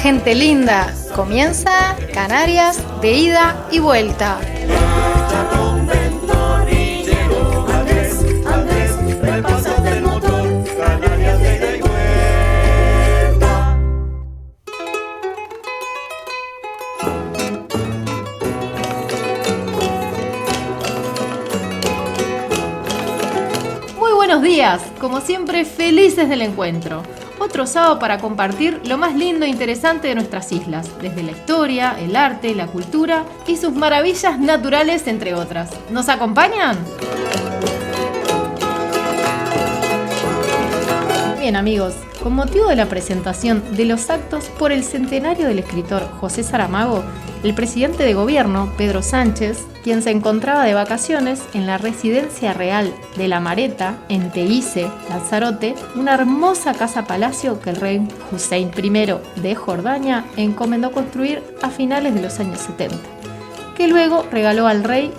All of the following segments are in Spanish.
gente linda, comienza Canarias de ida y vuelta. Muy buenos días, como siempre felices del encuentro. Otro sábado para compartir lo más lindo e interesante de nuestras islas, desde la historia, el arte, la cultura y sus maravillas naturales, entre otras. ¿Nos acompañan? Bien amigos, con motivo de la presentación de los actos por el centenario del escritor José Saramago, el presidente de gobierno, Pedro Sánchez, quien se encontraba de vacaciones en la residencia real de La Mareta, en Teguise, Lanzarote, una hermosa casa-palacio que el rey Hussein I de Jordania encomendó construir a finales de los años 70, que luego regaló al rey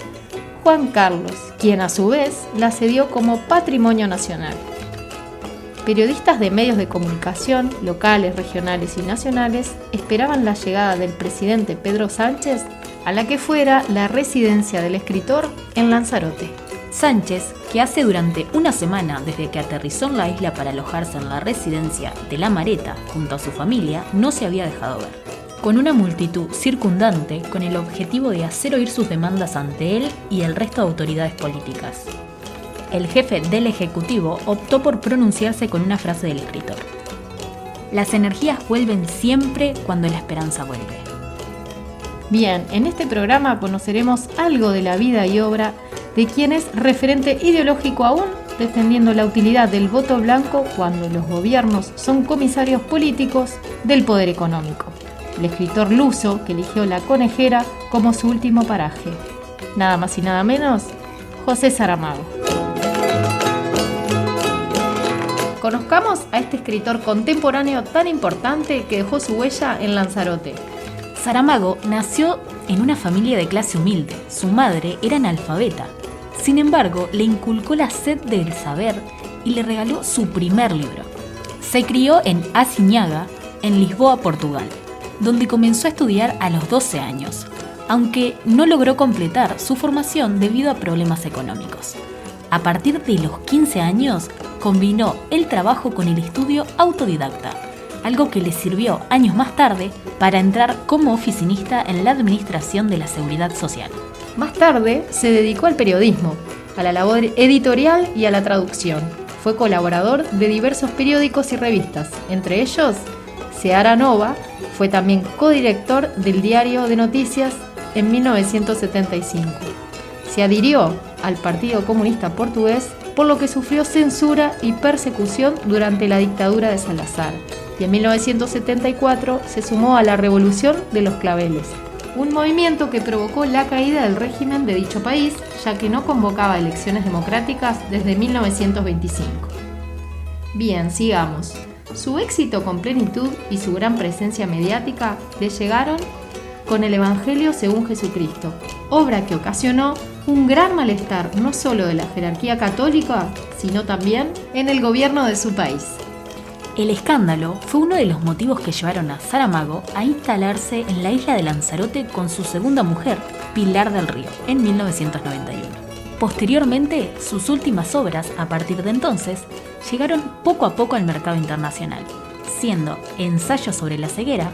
Juan Carlos, quien a su vez la cedió como patrimonio nacional. Periodistas de medios de comunicación, locales, regionales y nacionales, esperaban la llegada del presidente Pedro Sánchez a la que fuera la residencia del escritor en Lanzarote. Sánchez, que hace durante una semana desde que aterrizó en la isla para alojarse en la residencia de La Mareta junto a su familia, no se había dejado ver. Con una multitud circundante con el objetivo de hacer oír sus demandas ante él y el resto de autoridades políticas. El jefe del Ejecutivo optó por pronunciarse con una frase del escritor: "Las energías vuelven siempre cuando la esperanza vuelve". Bien, en este programa conoceremos algo de la vida y obra de quien es referente ideológico aún, defendiendo la utilidad del voto blanco cuando los gobiernos son comisarios políticos del poder económico. El escritor luso que eligió La Conejera como su último paraje. Nada más y nada menos, José Saramago. Conozcamos a este escritor contemporáneo tan importante que dejó su huella en Lanzarote. Saramago nació en una familia de clase humilde. Su madre era analfabeta. Sin embargo, le inculcó la sed del saber y le regaló su primer libro. Se crió en Aciñaga, en Lisboa, Portugal, donde comenzó a estudiar a los 12 años, aunque no logró completar su formación debido a problemas económicos. A partir de los 15 años, combinó el trabajo con el estudio autodidacta, algo que le sirvió años más tarde para entrar como oficinista en la Administración de la Seguridad Social. Más tarde se dedicó al periodismo, a la labor editorial y a la traducción. Fue colaborador de diversos periódicos y revistas, entre ellos Seara Nova. Fue también codirector del Diario de Noticias en 1975. Se adhirió al Partido Comunista Portugués, por lo que sufrió censura y persecución durante la dictadura de Salazar, y en 1974 se sumó a la Revolución de los Claveles, un movimiento que provocó la caída del régimen de dicho país, ya que no convocaba elecciones democráticas desde 1925. Bien, sigamos. Su éxito con plenitud y su gran presencia mediática le llegaron con el Evangelio según Jesucristo, obra que ocasionó un gran malestar no solo de la jerarquía católica, sino también en el gobierno de su país. El escándalo fue uno de los motivos que llevaron a Saramago a instalarse en la isla de Lanzarote con su segunda mujer, Pilar del Río, en 1991. Posteriormente, sus últimas obras, a partir de entonces, llegaron poco a poco al mercado internacional, siendo Ensayo sobre la ceguera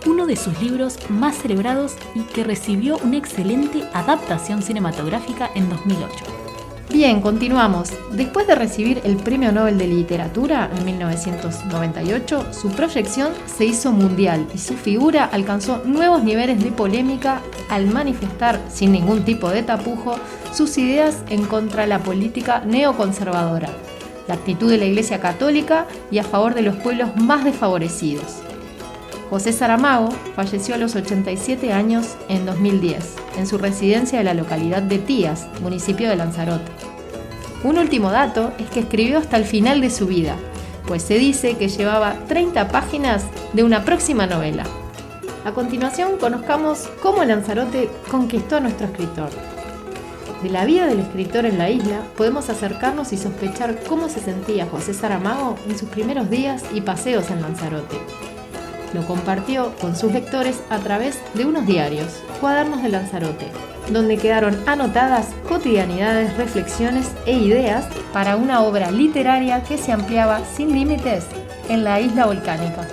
uno de sus libros más celebrados y que recibió una excelente adaptación cinematográfica en 2008. Bien, continuamos. Después de recibir el Premio Nobel de Literatura en 1998, su proyección se hizo mundial y su figura alcanzó nuevos niveles de polémica al manifestar, sin ningún tipo de tapujo, sus ideas en contra de la política neoconservadora, la actitud de la Iglesia Católica y a favor de los pueblos más desfavorecidos. José Saramago falleció a los 87 años en 2010, en su residencia de la localidad de Tías, municipio de Lanzarote. Un último dato es que escribió hasta el final de su vida, pues se dice que llevaba 30 páginas de una próxima novela. A continuación, conozcamos cómo Lanzarote conquistó a nuestro escritor. De la vida del escritor en la isla, podemos acercarnos y sospechar cómo se sentía José Saramago en sus primeros días y paseos en Lanzarote. lo compartió con sus lectores a través de unos diarios, Cuadernos de Lanzarote, donde quedaron anotadas cotidianidades, reflexiones e ideas para una obra literaria que se ampliaba sin límites en la isla volcánica.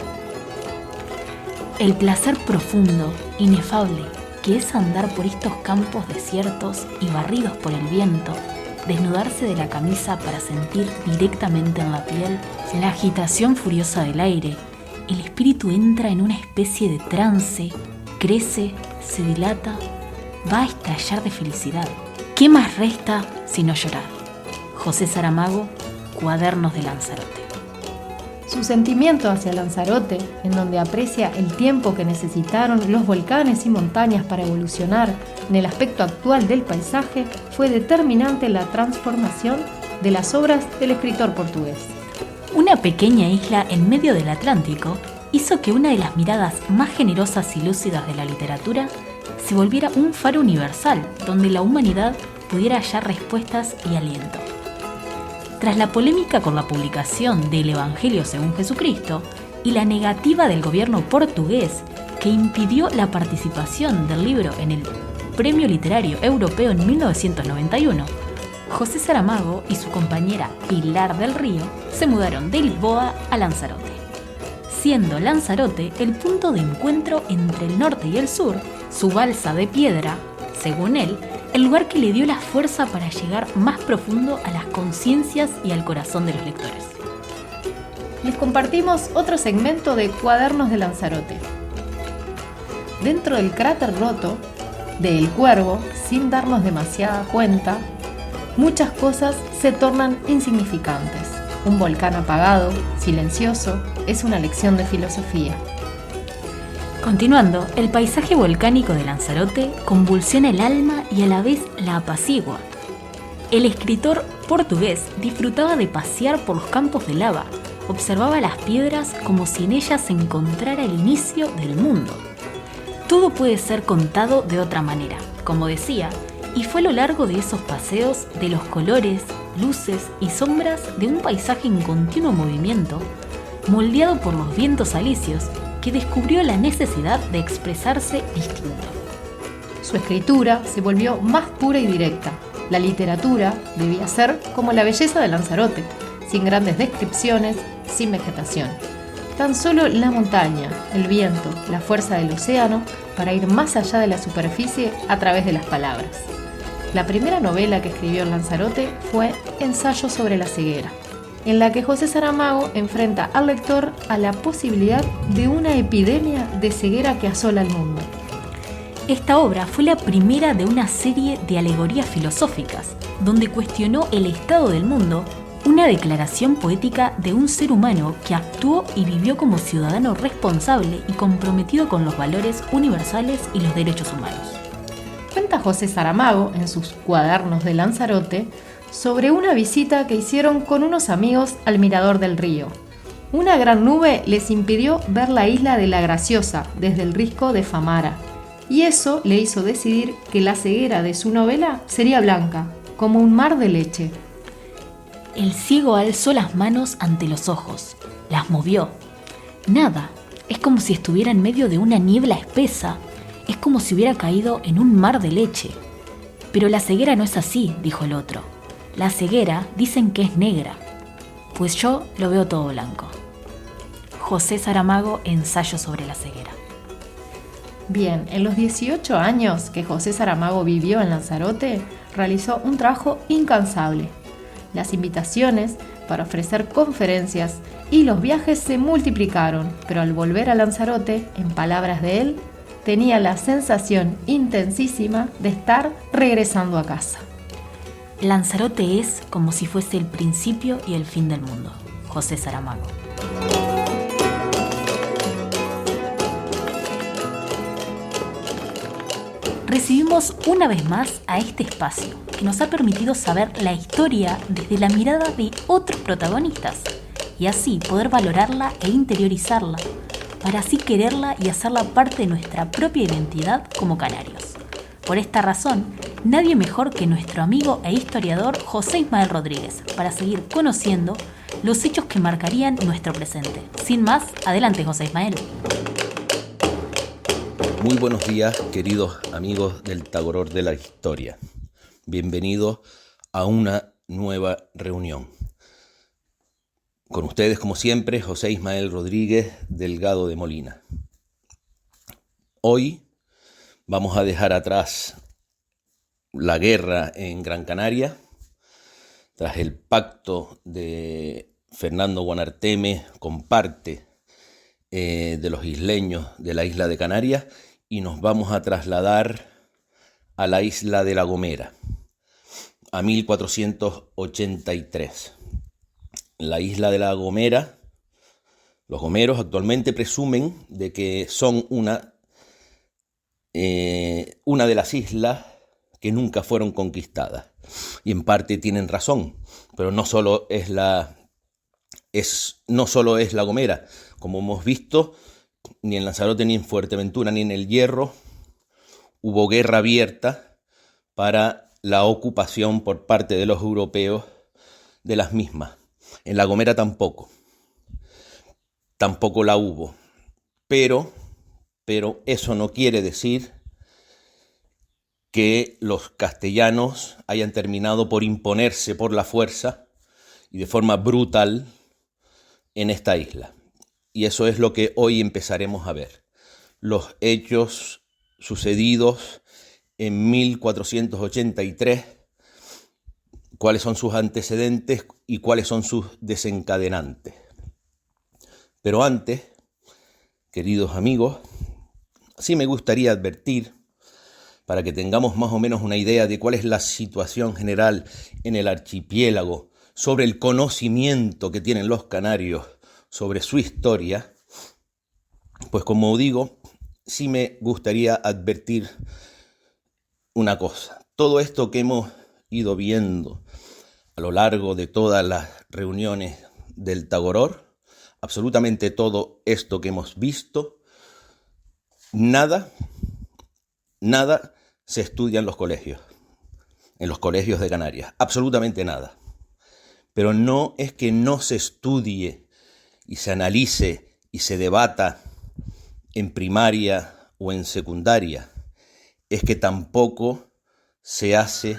El placer profundo, inefable, que es andar por estos campos desiertos y barridos por el viento, desnudarse de la camisa para sentir directamente en la piel la agitación furiosa del aire. El espíritu entra en una especie de trance, crece, se dilata, va a estallar de felicidad. ¿Qué más resta sino llorar? José Saramago, Cuadernos de Lanzarote. Su sentimiento hacia Lanzarote, en donde aprecia el tiempo que necesitaron los volcanes y montañas para evolucionar en el aspecto actual del paisaje, fue determinante en la transformación de las obras del escritor portugués. Una pequeña isla en medio del Atlántico hizo que una de las miradas más generosas y lúcidas de la literatura se volviera un faro universal, donde la humanidad pudiera hallar respuestas y aliento. Tras la polémica con la publicación del Evangelio según Jesucristo y la negativa del gobierno portugués que impidió la participación del libro en el Premio Literario Europeo en 1991, José Saramago y su compañera Pilar del Río se mudaron de Lisboa a Lanzarote, siendo Lanzarote el punto de encuentro entre el norte y el sur, su balsa de piedra, según él, el lugar que le dio la fuerza para llegar más profundo a las conciencias y al corazón de los lectores. Les compartimos otro segmento de Cuadernos de Lanzarote. Dentro del cráter roto de El Cuervo, sin darnos demasiada cuenta, muchas cosas se tornan insignificantes. Un volcán apagado, silencioso, es una lección de filosofía. Continuando, el paisaje volcánico de Lanzarote convulsiona el alma y a la vez la apacigua. El escritor portugués disfrutaba de pasear por los campos de lava, observaba las piedras como si en ellas se encontrara el inicio del mundo. Todo puede ser contado de otra manera, como decía, y fue a lo largo de esos paseos de los colores, luces y sombras de un paisaje en continuo movimiento, moldeado por los vientos alisios, que descubrió la necesidad de expresarse distinto. Su escritura se volvió más pura y directa. La literatura debía ser como la belleza de Lanzarote, sin grandes descripciones, sin vegetación. Tan solo la montaña, el viento, la fuerza del océano para ir más allá de la superficie a través de las palabras. La primera novela que escribió en Lanzarote fue Ensayo sobre la ceguera, en la que José Saramago enfrenta al lector a la posibilidad de una epidemia de ceguera que asola al mundo. Esta obra fue la primera de una serie de alegorías filosóficas, donde cuestionó el estado del mundo, una declaración poética de un ser humano que actuó y vivió como ciudadano responsable y comprometido con los valores universales y los derechos humanos. Cuenta José Saramago en sus Cuadernos de Lanzarote sobre una visita que hicieron con unos amigos al mirador del río. Una gran nube les impidió ver la isla de La Graciosa desde el risco de Famara, y eso le hizo decidir que la ceguera de su novela sería blanca, como un mar de leche. El ciego alzó las manos ante los ojos, las movió. Nada, es como si estuviera en medio de una niebla espesa, es como si hubiera caído en un mar de leche. Pero la ceguera no es así, dijo el otro. La ceguera dicen que es negra, pues yo lo veo todo blanco. José Saramago, Ensayo sobre la ceguera. Bien, en los 18 años que José Saramago vivió en Lanzarote, realizó un trabajo incansable. Las invitaciones para ofrecer conferencias y los viajes se multiplicaron, pero al volver a Lanzarote, en palabras de él, tenía la sensación intensísima de estar regresando a casa. Lanzarote es como si fuese el principio y el fin del mundo. José Saramago. Recibimos una vez más a este espacio que nos ha permitido saber la historia desde la mirada de otros protagonistas y así poder valorarla e interiorizarla para así quererla y hacerla parte de nuestra propia identidad como canarios. Por esta razón, nadie mejor que nuestro amigo e historiador José Ismael Rodríguez para seguir conociendo los hechos que marcarían nuestro presente. Sin más, adelante José Ismael. Muy buenos días, queridos amigos del Tagoror de la Historia. Bienvenidos a una nueva reunión. Con ustedes, como siempre, José Ismael Rodríguez Delgado de Molina. Hoy vamos a dejar atrás la guerra en Gran Canaria, tras el pacto de Fernando Guanarteme con parte de los isleños de la isla de Canarias, y nos vamos a trasladar a la isla de La Gomera, a 1483. La isla de La Gomera, los gomeros actualmente presumen de que son una de las islas que nunca fueron conquistadas. Y en parte tienen razón, pero no solo es La Gomera. Como hemos visto, ni en Lanzarote, ni en Fuerteventura, ni en El Hierro hubo guerra abierta para la ocupación por parte de los europeos de las mismas. En La Gomera tampoco la hubo. Pero eso no quiere decir que los castellanos hayan terminado por imponerse por la fuerza y de forma brutal en esta isla. Y eso es lo que hoy empezaremos a ver. Los hechos sucedidos en 1483, cuáles son sus antecedentes y cuáles son sus desencadenantes. Pero antes, queridos amigos, sí me gustaría advertir, para que tengamos más o menos una idea de cuál es la situación general en el archipiélago, sobre el conocimiento que tienen los canarios sobre su historia, pues como digo, sí me gustaría advertir una cosa. Todo esto que hemos ido viendo a lo largo de todas las reuniones del Tagoror, absolutamente todo esto que hemos visto, nada se estudia en los colegios de Canarias, absolutamente nada. Pero no es que no se estudie y se analice y se debata en primaria o en secundaria, es que tampoco se hace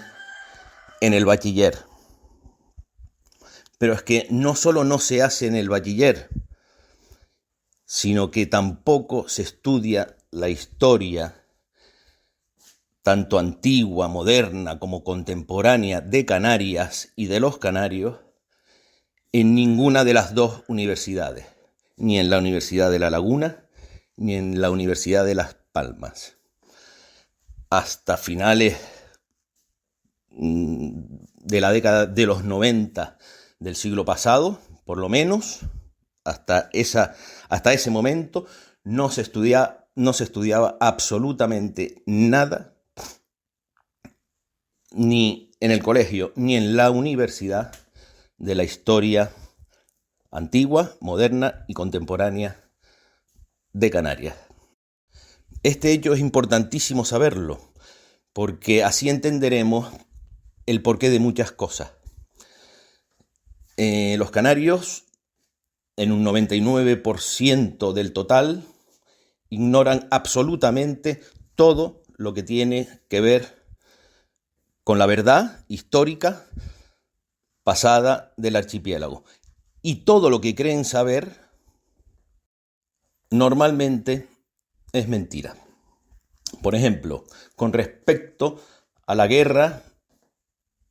en el bachiller. Pero es que no solo no se hace en el bachiller, sino que tampoco se estudia la historia, tanto antigua, moderna como contemporánea, de Canarias y de los canarios, en ninguna de las dos universidades, ni en la Universidad de La Laguna, ni en la Universidad de Las Palmas. Hasta finales de la década de los 90 del siglo pasado, por lo menos, hasta ese momento, no se estudiaba absolutamente nada, ni en el colegio, ni en la universidad, de la historia antigua, moderna y contemporánea de Canarias. Este hecho es importantísimo saberlo, porque así entenderemos el porqué de muchas cosas. Los canarios, en un 99% del total, ignoran absolutamente todo lo que tiene que ver con la verdad histórica pasada del archipiélago. Y todo lo que creen saber normalmente es mentira. Por ejemplo, con respecto a la guerra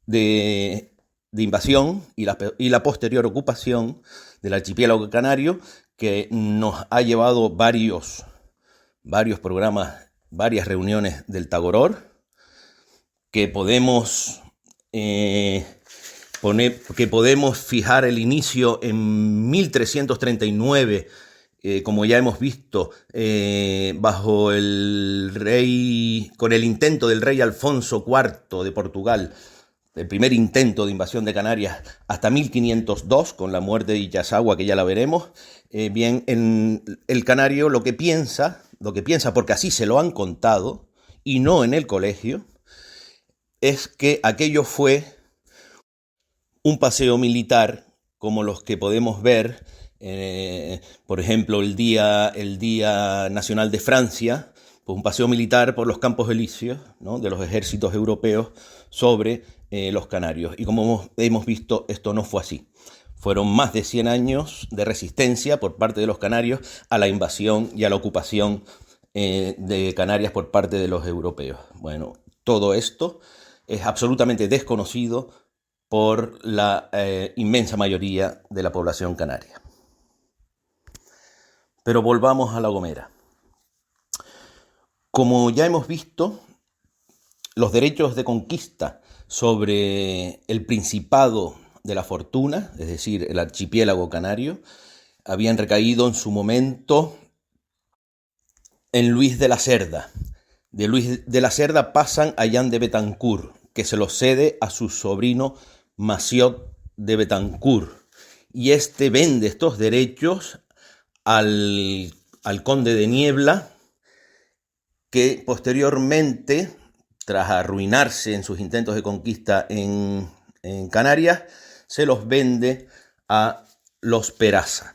de invasión y la posterior ocupación del archipiélago canario, que nos ha llevado varios programas, varias reuniones del Tagoror, que podemos fijar el inicio en 1339, como ya hemos visto, bajo con el intento del rey Alfonso IV de Portugal, el primer intento de invasión de Canarias, hasta 1502, con la muerte de Ichazagua, que ya la veremos. Bien, en el canario lo que piensa, porque así se lo han contado, y no en el colegio, es que aquello fue un paseo militar como los que podemos ver, por ejemplo, el Día Nacional de Francia, pues un paseo militar por los campos elíseos, ¿no?, de los ejércitos europeos sobre los canarios. Y como hemos visto, esto no fue así. Fueron más de 100 años de resistencia por parte de los canarios a la invasión y a la ocupación de Canarias por parte de los europeos. Bueno, todo esto es absolutamente desconocido por la inmensa mayoría de la población canaria. Pero volvamos a La Gomera. Como ya hemos visto, los derechos de conquista sobre el Principado de la Fortuna, es decir, el archipiélago canario, habían recaído en su momento en Luis de la Cerda. De Luis de la Cerda pasan a Jan de Betancourt, que se los cede a su sobrino Maciot de Betancourt. Y este vende estos derechos al conde de Niebla, que posteriormente, tras arruinarse en sus intentos de conquista en Canarias, se los vende a los Peraza.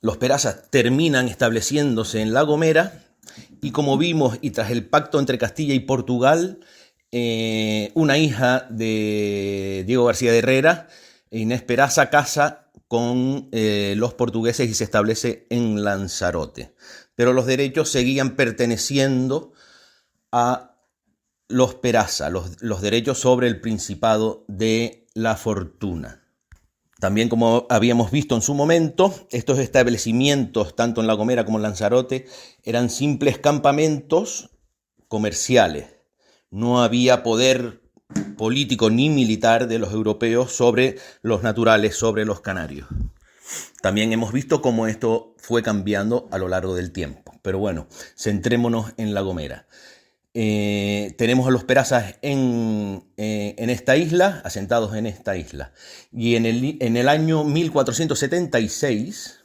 Los Peraza terminan estableciéndose en La Gomera y, como vimos, y tras el pacto entre Castilla y Portugal, una hija de Diego García de Herrera, Inés Peraza, casa con los portugueses y se establece en Lanzarote. Pero los derechos seguían perteneciendo a los Peraza, los derechos sobre el Principado de la Fortuna. También, como habíamos visto en su momento, estos establecimientos, tanto en La Gomera como en Lanzarote, eran simples campamentos comerciales. No había poder político ni militar de los europeos sobre los naturales, sobre los canarios. También hemos visto cómo esto fue cambiando a lo largo del tiempo. Pero bueno, centrémonos en La Gomera. Tenemos a los Perazas en esta isla, asentados en esta isla. Y en el año 1476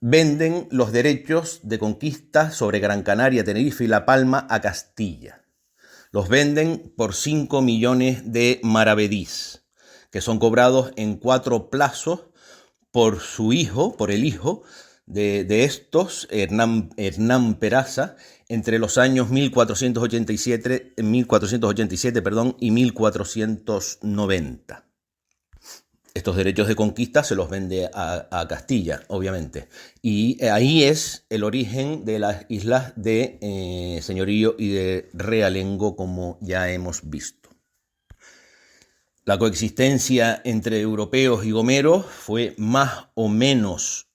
venden los derechos de conquista sobre Gran Canaria, Tenerife y La Palma a Castilla. Los venden por 5 millones de maravedís, que son cobrados en 4 plazos por su hijo, por el hijo de estos, Hernán Peraza, entre los años 1487 y 1490. Estos derechos de conquista se los vende a Castilla, obviamente. Y ahí es el origen de las islas de Señorío y de Realengo, como ya hemos visto. La coexistencia entre europeos y gomeros fue más o menos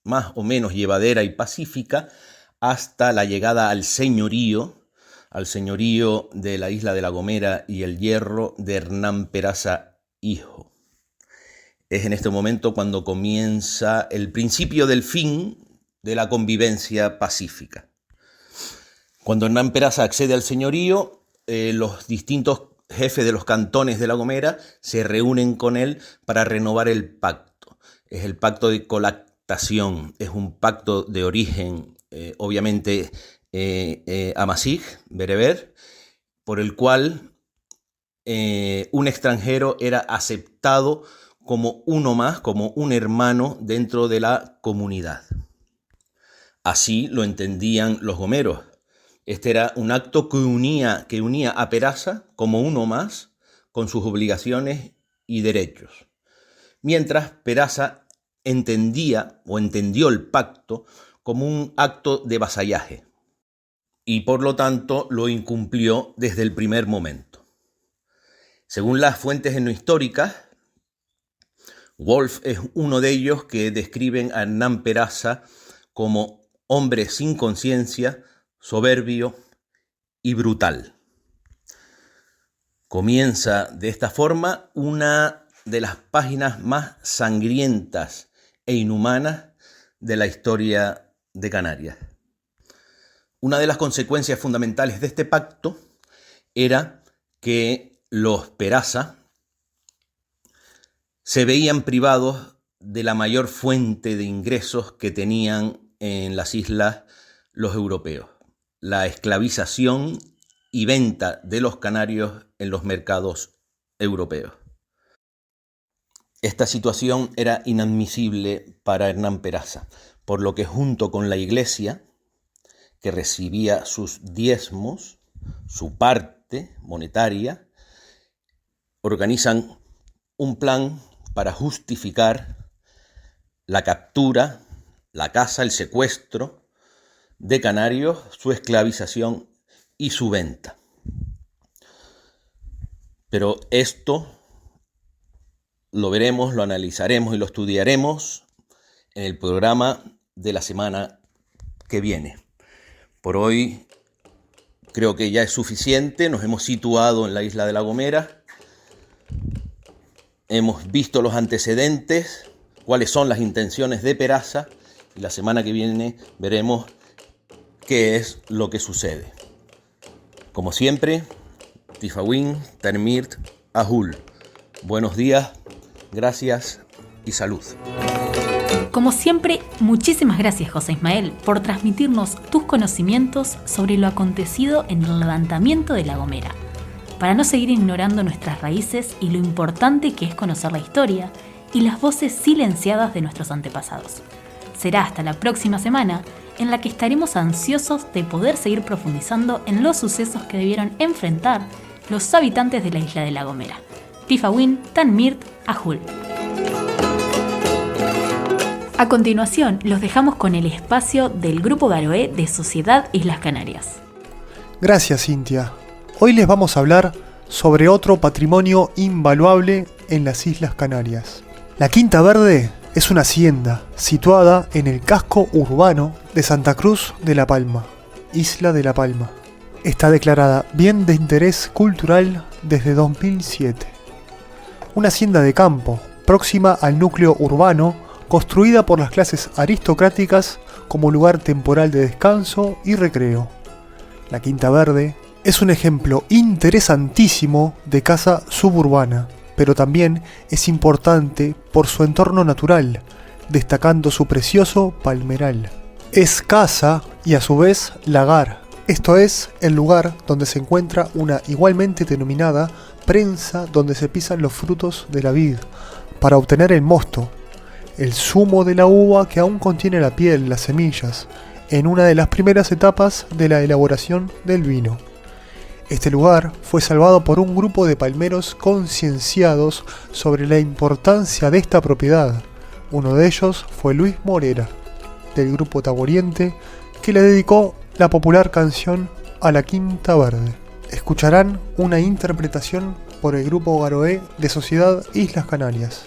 llevadera y pacífica hasta la llegada al señorío de la isla de La Gomera y el Hierro de Hernán Peraza, hijo. Es en este momento cuando comienza el principio del fin de la convivencia pacífica. Cuando Hernán Peraza accede al señorío, los distintos jefes de los cantones de La Gomera se reúnen con él para renovar el pacto. Es el pacto de colactación, es un pacto de origen, obviamente, amazigh, bereber, por el cual un extranjero era aceptado como uno más, como un hermano dentro de la comunidad. Así lo entendían los gomeros. Este era un acto que unía a Peraza como uno más, con sus obligaciones y derechos. Mientras Peraza entendió el pacto como un acto de vasallaje y por lo tanto lo incumplió desde el primer momento. Según las fuentes etnohistóricas, Wolf es uno de ellos que describen a Hernán Peraza como hombre sin conciencia, soberbio y brutal. Comienza de esta forma una de las páginas más sangrientas e inhumanas de la historia de Canarias. Una de las consecuencias fundamentales de este pacto era que los Peraza se veían privados de la mayor fuente de ingresos que tenían en las islas los europeos, la esclavización y venta de los canarios en los mercados europeos. Esta situación era inadmisible para Hernán Peraza, por lo que junto con la Iglesia, que recibía sus diezmos, su parte monetaria, organizan un plan para justificar la captura, la caza, el secuestro de canarios, su esclavización y su venta. Pero esto lo veremos, lo analizaremos y lo estudiaremos en el programa de la semana que viene. Por hoy creo que ya es suficiente, nos hemos situado en la isla de La Gomera, hemos visto los antecedentes, cuáles son las intenciones de Peraza, y la semana que viene veremos qué es lo que sucede. Como siempre, Tifawin, Tanmirt, Ahul. Buenos días, gracias y salud. Como siempre, muchísimas gracias, José Ismael, por transmitirnos tus conocimientos sobre lo acontecido en el levantamiento de La Gomera, para no seguir ignorando nuestras raíces y lo importante que es conocer la historia y las voces silenciadas de nuestros antepasados. Será hasta la próxima semana, en la que estaremos ansiosos de poder seguir profundizando en los sucesos que debieron enfrentar los habitantes de la isla de La Gomera. Tifawin, Tanmirt, Ahul. A continuación, los dejamos con el espacio del Grupo Garoé de Sociedad Islas Canarias. Gracias, Cintia. Hoy les vamos a hablar sobre otro patrimonio invaluable en las Islas Canarias. La Quinta Verde es una hacienda situada en el casco urbano de Santa Cruz de La Palma, Isla de La Palma. Está declarada Bien de Interés Cultural desde 2007. Una hacienda de campo, próxima al núcleo urbano, construida por las clases aristocráticas como lugar temporal de descanso y recreo. La Quinta Verde es un ejemplo interesantísimo de casa suburbana, pero también es importante por su entorno natural, destacando su precioso palmeral. Es casa y a su vez lagar, esto es, el lugar donde se encuentra una igualmente denominada prensa donde se pisan los frutos de la vid, para obtener el mosto, el zumo de la uva que aún contiene la piel, las semillas, en una de las primeras etapas de la elaboración del vino. Este lugar fue salvado por un grupo de palmeros concienciados sobre la importancia de esta propiedad. Uno de ellos fue Luis Morera, del grupo Taboriente, que le dedicó la popular canción A la Quinta Verde. Escucharán una interpretación por el Grupo Garoé de Sociedad Islas Canarias.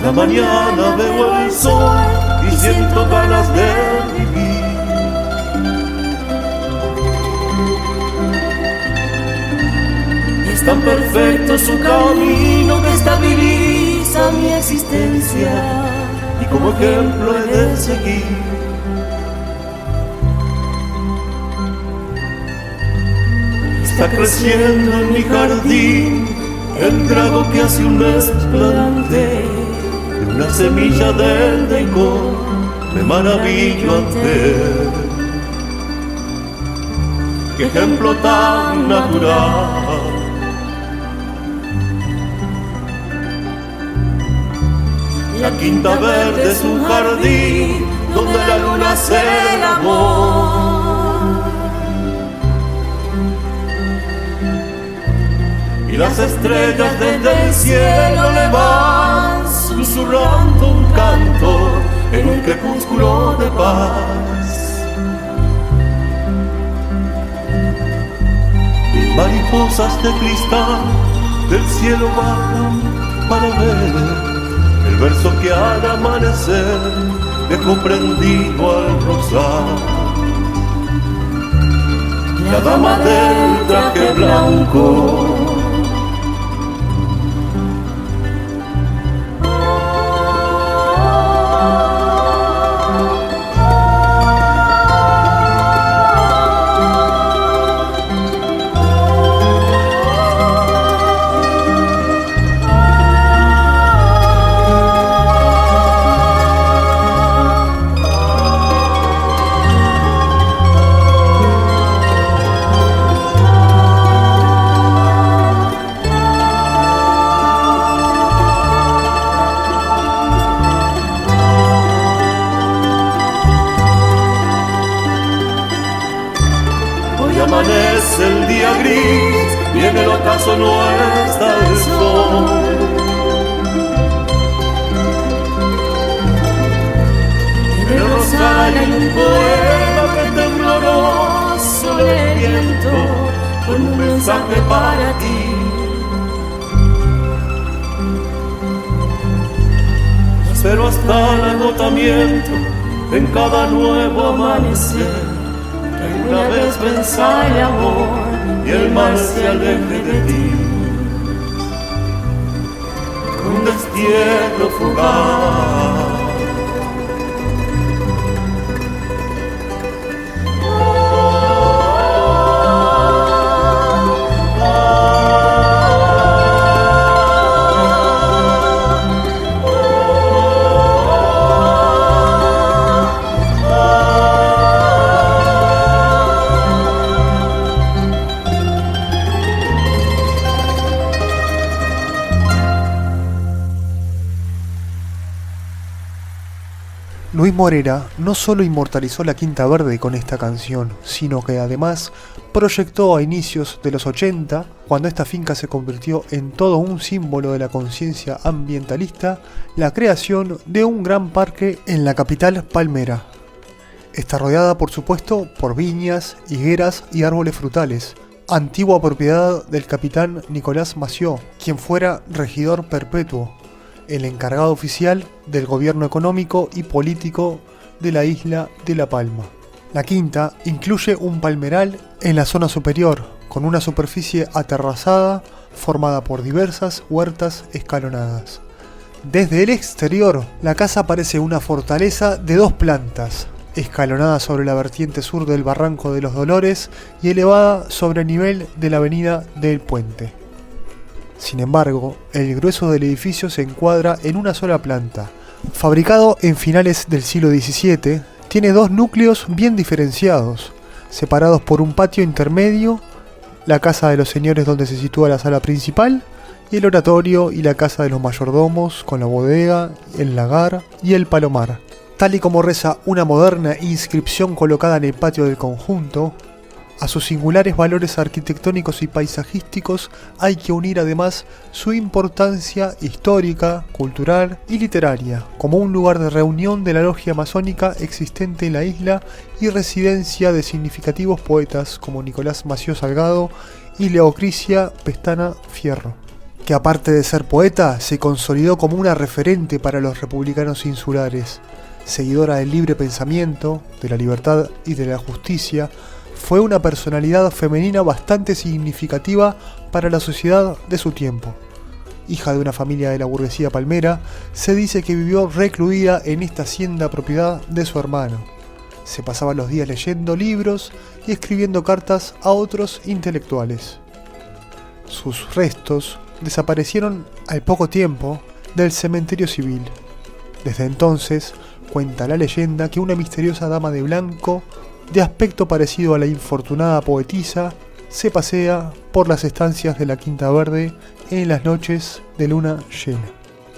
Cada mañana veo el sol y siento ganas de vivir. Es tan perfecto su camino que estabiliza mi existencia y como ejemplo he de seguir. Está creciendo en mi jardín el grado que hace un mes planté. Una semilla del deicón me maravillo al ver. Qué ejemplo tan natural. La Quinta Verde es un jardín donde la luna hace el amor y las estrellas desde el cielo le van susurrando un canto en un crepúsculo de paz. Mariposas de cristal del cielo bajan para ver el verso que al amanecer dejó prendido al rosal. la dama del traje blanco. Amanece el día gris y en el ocaso no está el sol. En el rosal hay un poema que tembloroso le viento con un mensaje para ti. Pero hasta el agotamiento en cada nuevo amanecer, una vez venza el amor y el mal se aleje de ti. Con destierro fugaz, Luis Morera no solo inmortalizó la Quinta Verde con esta canción, sino que además proyectó a inicios de los 80, cuando esta finca se convirtió en todo un símbolo de la conciencia ambientalista, la creación de un gran parque en la capital Palmera. Está rodeada, por supuesto, por viñas, higueras y árboles frutales, antigua propiedad del capitán Nicolás Mació, quien fuera regidor perpetuo, el encargado oficial del gobierno económico y político de la isla de La Palma. La quinta incluye un palmeral en la zona superior, con una superficie aterrazada formada por diversas huertas escalonadas. Desde el exterior, la casa parece una fortaleza de 2 plantas, escalonada sobre la vertiente sur del Barranco de los Dolores y elevada sobre el nivel de la avenida del Puente. Sin embargo, el grueso del edificio se encuadra en una sola planta. Fabricado en finales del siglo XVII, tiene 2 núcleos bien diferenciados, separados por un patio intermedio, la casa de los señores donde se sitúa la sala principal, y el oratorio y la casa de los mayordomos con la bodega, el lagar y el palomar. Tal y como reza una moderna inscripción colocada en el patio del conjunto, a sus singulares valores arquitectónicos y paisajísticos hay que unir además su importancia histórica, cultural y literaria, como un lugar de reunión de la logia masónica existente en la isla y residencia de significativos poetas como Nicolás Mació Salgado y Leocrisia Pestana Fierro, que aparte de ser poeta, se consolidó como una referente para los republicanos insulares. Seguidora del libre pensamiento, de la libertad y de la justicia, fue una personalidad femenina bastante significativa para la sociedad de su tiempo. Hija de una familia de la burguesía palmera, se dice que vivió recluida en esta hacienda propiedad de su hermano. Se pasaba los días leyendo libros y escribiendo cartas a otros intelectuales. Sus restos desaparecieron al poco tiempo del cementerio civil. Desde entonces, cuenta la leyenda que una misteriosa dama de blanco, de aspecto parecido a la infortunada poetisa, se pasea por las estancias de la Quinta Verde en las noches de luna llena.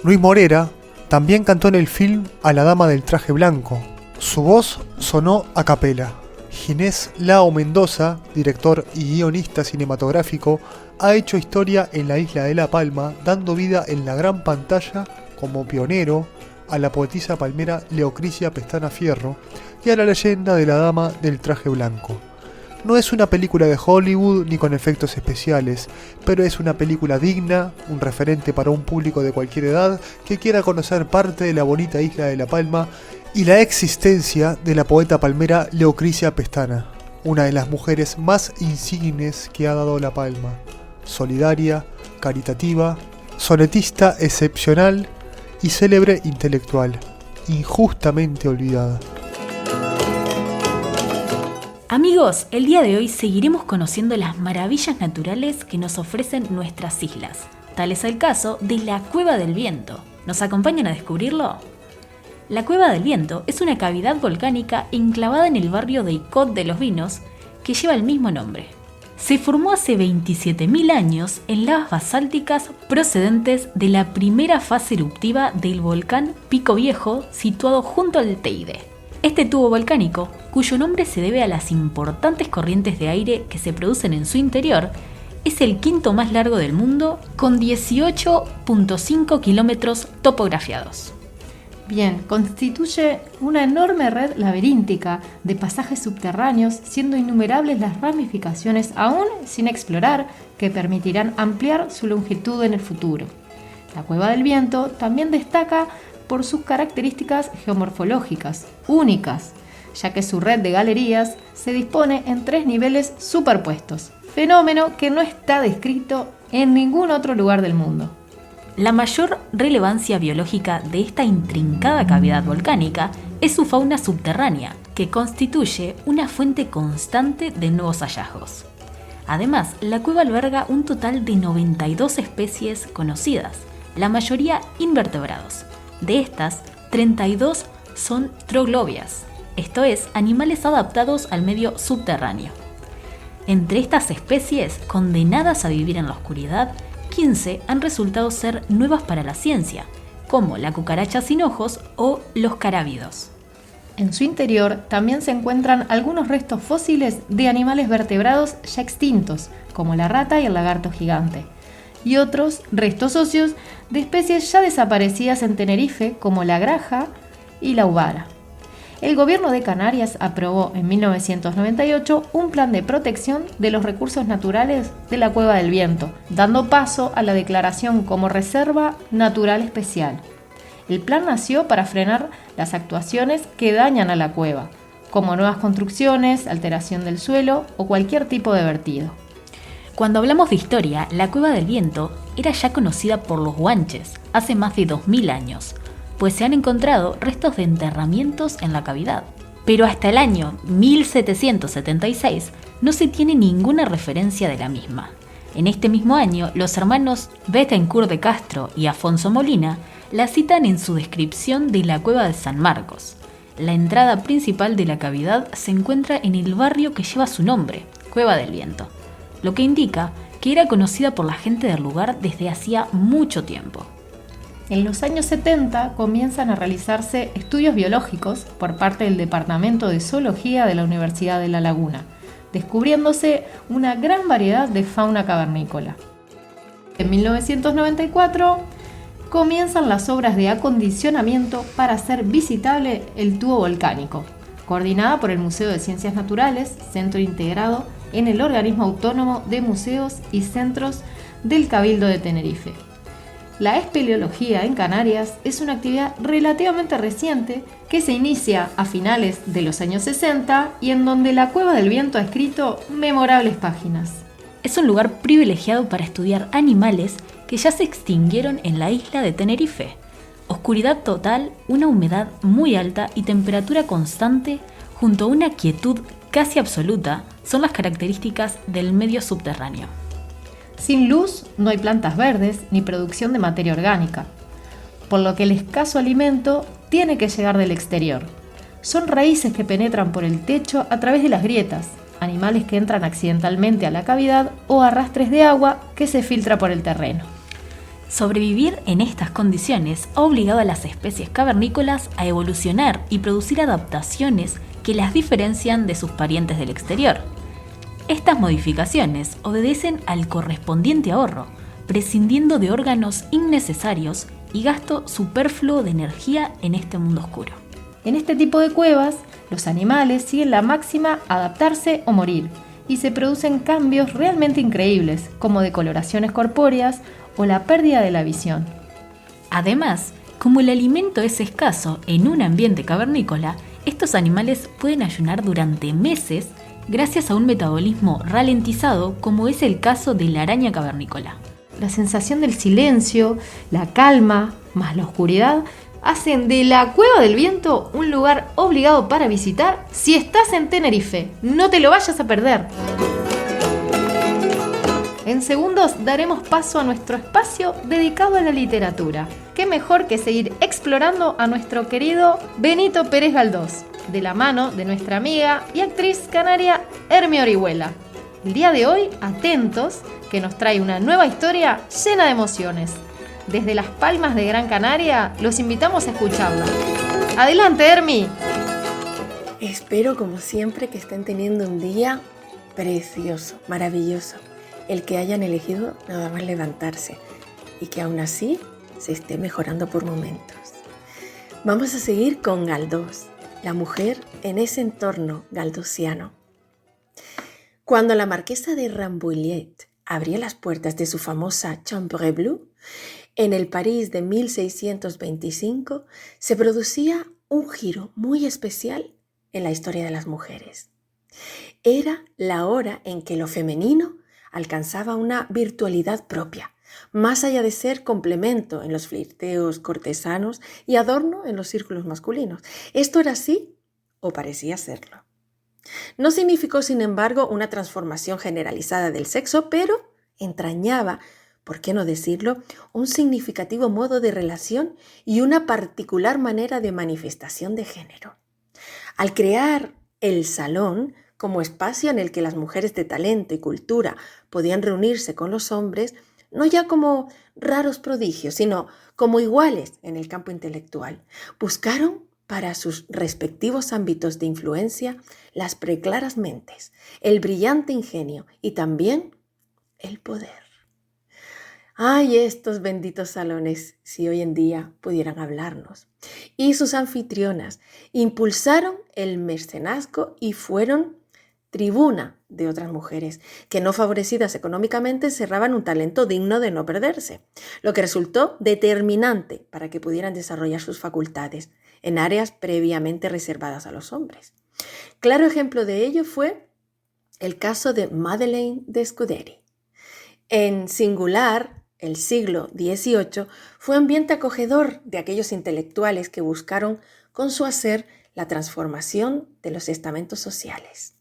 Luis Morera también cantó en el film A la Dama del Traje Blanco. Su voz sonó a capela. Ginés Lao Mendoza, director y guionista cinematográfico, ha hecho historia en la isla de La Palma, dando vida en la gran pantalla como pionero a la poetisa palmera Leocrisia Pestana Fierro y a la leyenda de la Dama del Traje Blanco. No es una película de Hollywood ni con efectos especiales, pero es una película digna, un referente para un público de cualquier edad que quiera conocer parte de la bonita isla de La Palma y la existencia de la poeta palmera Leocrisia Pestana. una de las mujeres más insignes que ha dado La Palma, solidaria, caritativa, sonetista excepcional y célebre intelectual, injustamente olvidada. Amigos, el día de hoy seguiremos conociendo las maravillas naturales que nos ofrecen nuestras islas. Tal es el caso de la Cueva del Viento. ¿Nos acompañan a descubrirlo? La Cueva del Viento es una cavidad volcánica enclavada en el barrio de Icod de los Vinos que lleva el mismo nombre. Se formó hace 27.000 años en lavas basálticas procedentes de la primera fase eruptiva del volcán Pico Viejo situado junto al Teide. Este tubo volcánico, cuyo nombre se debe a las importantes corrientes de aire que se producen en su interior, es el quinto más largo del mundo, con 18.5 kilómetros topografiados. Bien, constituye una enorme red laberíntica de pasajes subterráneos, siendo innumerables las ramificaciones aún sin explorar que permitirán ampliar su longitud en el futuro. La Cueva del Viento también destaca por sus características geomorfológicas únicas, ya que su red de galerías se dispone en 3 niveles superpuestos, fenómeno que no está descrito en ningún otro lugar del mundo. La mayor relevancia biológica de esta intrincada cavidad volcánica es su fauna subterránea, que constituye una fuente constante de nuevos hallazgos. Además, la cueva alberga un total de 92 especies conocidas, la mayoría invertebrados. De estas, 32 son troglobias, esto es, animales adaptados al medio subterráneo. Entre estas especies, condenadas a vivir en la oscuridad, 15 han resultado ser nuevas para la ciencia, como la cucaracha sin ojos o los carábidos. En su interior también se encuentran algunos restos fósiles de animales vertebrados ya extintos, como la rata y el lagarto gigante, y otros restos óseos de especies ya desaparecidas en Tenerife, como la graja y la uvara. El gobierno de Canarias aprobó en 1998 un plan de protección de los recursos naturales de la Cueva del Viento, dando paso a la declaración como Reserva Natural Especial. El plan nació para frenar las actuaciones que dañan a la cueva, como nuevas construcciones, alteración del suelo o cualquier tipo de vertido. Cuando hablamos de historia, la Cueva del Viento era ya conocida por los guanches hace más de 2000 años, pues se han encontrado restos de enterramientos en la cavidad. Pero hasta el año 1776 no se tiene ninguna referencia de la misma. En este mismo año, los hermanos Bethencourt de Castro y Afonso Molina la citan en su descripción de la Cueva de San Marcos. La entrada principal de la cavidad se encuentra en el barrio que lleva su nombre, Cueva del Viento, lo que indica que era conocida por la gente del lugar desde hacía mucho tiempo. En los años 70 comienzan a realizarse estudios biológicos por parte del Departamento de Zoología de la Universidad de La Laguna, descubriéndose una gran variedad de fauna cavernícola. En 1994 comienzan las obras de acondicionamiento para hacer visitable el tubo volcánico, coordinada por el Museo de Ciencias Naturales, centro integrado en el Organismo Autónomo de Museos y Centros del Cabildo de Tenerife. La espeleología en Canarias es una actividad relativamente reciente que se inicia a finales de los años 60 y en donde la Cueva del Viento ha escrito memorables páginas. Es un lugar privilegiado para estudiar animales que ya se extinguieron en la isla de Tenerife. Oscuridad total, una humedad muy alta y temperatura constante, junto a una quietud casi absoluta, son las características del medio subterráneo. Sin luz no hay plantas verdes ni producción de materia orgánica, por lo que el escaso alimento tiene que llegar del exterior. Son raíces que penetran por el techo a través de las grietas, animales que entran accidentalmente a la cavidad o arrastres de agua que se filtra por el terreno. Sobrevivir en estas condiciones ha obligado a las especies cavernícolas a evolucionar y producir adaptaciones que las diferencian de sus parientes del exterior. Estas modificaciones obedecen al correspondiente ahorro, prescindiendo de órganos innecesarios y gasto superfluo de energía en este mundo oscuro. En este tipo de cuevas, los animales siguen la máxima adaptarse o morir, y se producen cambios realmente increíbles, como decoloraciones corpóreas o la pérdida de la visión. Además, como el alimento es escaso en un ambiente cavernícola, estos animales pueden ayunar durante meses gracias a un metabolismo ralentizado como es el caso de la araña cavernícola. La sensación del silencio, la calma, más la oscuridad, hacen de la Cueva del Viento un lugar obligado para visitar si estás en Tenerife. No te lo vayas a perder. En segundos daremos paso a nuestro espacio dedicado a la literatura. Qué mejor que seguir explorando a nuestro querido Benito Pérez Galdós, de la mano de nuestra amiga y actriz canaria Hermi Orihuela. El día de hoy, atentos, que nos trae una nueva historia llena de emociones. Desde Las Palmas de Gran Canaria, los invitamos a escucharla. ¡Adelante, Hermi! Espero, como siempre, que estén teniendo un día precioso, maravilloso. El que hayan elegido nada más levantarse y que aún así se esté mejorando por momentos. Vamos a seguir con Galdós, la mujer en ese entorno galdosiano. Cuando la marquesa de Rambouillet abría las puertas de su famosa Chambre Bleue, en el París de 1625 se producía un giro muy especial en la historia de las mujeres. Era la hora en que lo femenino alcanzaba una virtualidad propia, más allá de ser complemento en los flirteos cortesanos y adorno en los círculos masculinos. Esto era así, o parecía serlo. No significó, sin embargo, una transformación generalizada del sexo, pero entrañaba, por qué no decirlo, un significativo modo de relación y una particular manera de manifestación de género. Al crear el salón como espacio en el que las mujeres de talento y cultura podían reunirse con los hombres, no ya como raros prodigios, sino como iguales en el campo intelectual, buscaron para sus respectivos ámbitos de influencia las preclaras mentes, el brillante ingenio y también el poder. ¡Ay, estos benditos salones, si hoy en día pudieran hablarnos! Y sus anfitrionas impulsaron el mecenazgo y fueron tribuna de otras mujeres que, no favorecidas económicamente, cerraban un talento digno de no perderse, lo que resultó determinante para que pudieran desarrollar sus facultades en áreas previamente reservadas a los hombres. Claro ejemplo de ello fue el caso de Madeleine de Scudéry. En singular, el siglo XVIII fue ambiente acogedor de aquellos intelectuales que buscaron con su hacer la transformación de los estamentos sociales.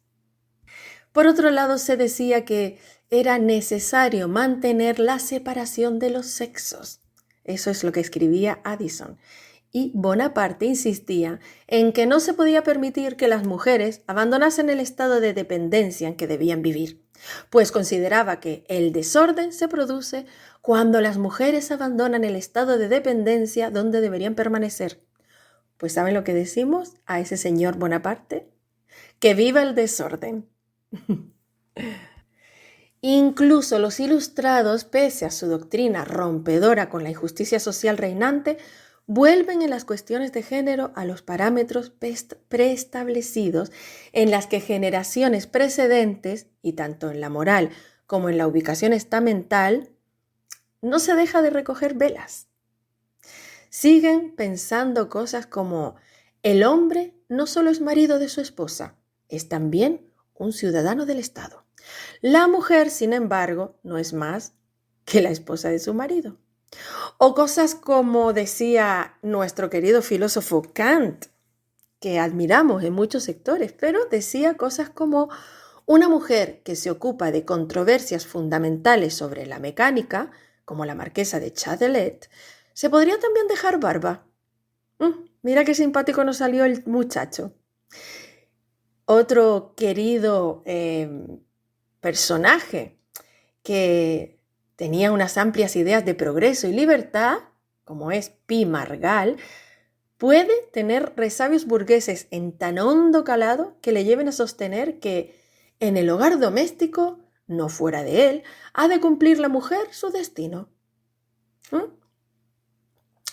Por otro lado, se decía que era necesario mantener la separación de los sexos. Eso es lo que escribía Addison. Y Bonaparte insistía en que no se podía permitir que las mujeres abandonasen el estado de dependencia en que debían vivir, pues consideraba que el desorden se produce cuando las mujeres abandonan el estado de dependencia donde deberían permanecer. Pues ¿saben lo que decimos a ese señor Bonaparte? ¡Que viva el desorden! Incluso los ilustrados, pese a su doctrina rompedora con la injusticia social reinante, vuelven en las cuestiones de género a los parámetros preestablecidos en las que generaciones precedentes, y tanto en la moral como en la ubicación estamental, no se deja de recoger velas. Siguen pensando cosas como: el hombre no solo es marido de su esposa, es también un ciudadano del Estado. La mujer, sin embargo, no es más que la esposa de su marido. O cosas como decía nuestro querido filósofo Kant, que admiramos en muchos sectores, pero decía cosas como: una mujer que se ocupa de controversias fundamentales sobre la mecánica, como la marquesa de Châtelet, se podría también dejar barba. Mira qué simpático nos salió el muchacho. Otro querido personaje que tenía unas amplias ideas de progreso y libertad, como es Pi Margall, puede tener resabios burgueses en tan hondo calado que le lleven a sostener que en el hogar doméstico, no fuera de él, ha de cumplir la mujer su destino.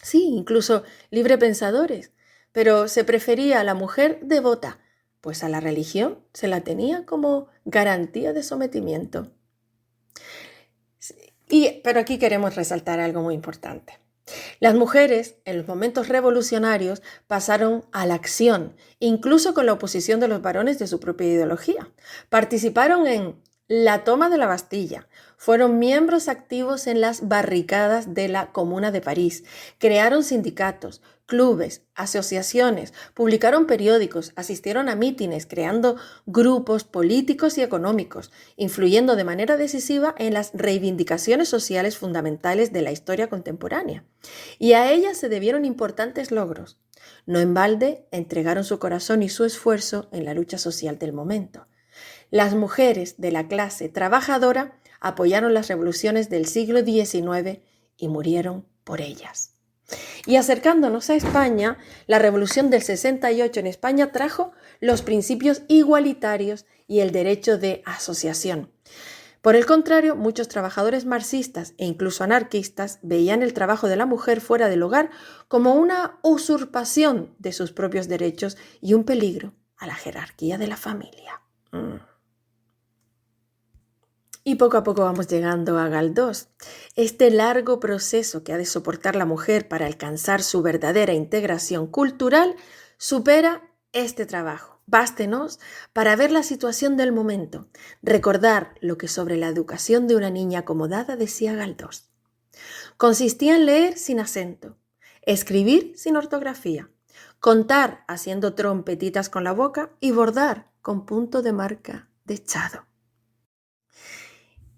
Sí, incluso librepensadores, pero se prefería a la mujer devota, pues a la religión se la tenía como garantía de sometimiento. Pero aquí queremos resaltar algo muy importante. Las mujeres, en los momentos revolucionarios, pasaron a la acción, incluso con la oposición de los varones de su propia ideología. Participaron en la toma de la Bastilla, fueron miembros activos en las barricadas de la Comuna de París, crearon sindicatos, clubes, asociaciones, publicaron periódicos, asistieron a mítines, creando grupos políticos y económicos, influyendo de manera decisiva en las reivindicaciones sociales fundamentales de la historia contemporánea. Y a ellas se debieron importantes logros. No en balde entregaron su corazón y su esfuerzo en la lucha social del momento. Las mujeres de la clase trabajadora apoyaron las revoluciones del siglo XIX y murieron por ellas. Y acercándonos a España, la Revolución del 68 en España trajo los principios igualitarios y el derecho de asociación. Por el contrario, muchos trabajadores marxistas e incluso anarquistas veían el trabajo de la mujer fuera del hogar como una usurpación de sus propios derechos y un peligro a la jerarquía de la familia. Y poco a poco vamos llegando a Galdós. Este largo proceso que ha de soportar la mujer para alcanzar su verdadera integración cultural supera este trabajo. Bástenos para ver la situación del momento, recordar lo que sobre la educación de una niña acomodada decía Galdós. Consistía en leer sin acento, escribir sin ortografía, contar haciendo trompetitas con la boca y bordar con punto de marca dechado.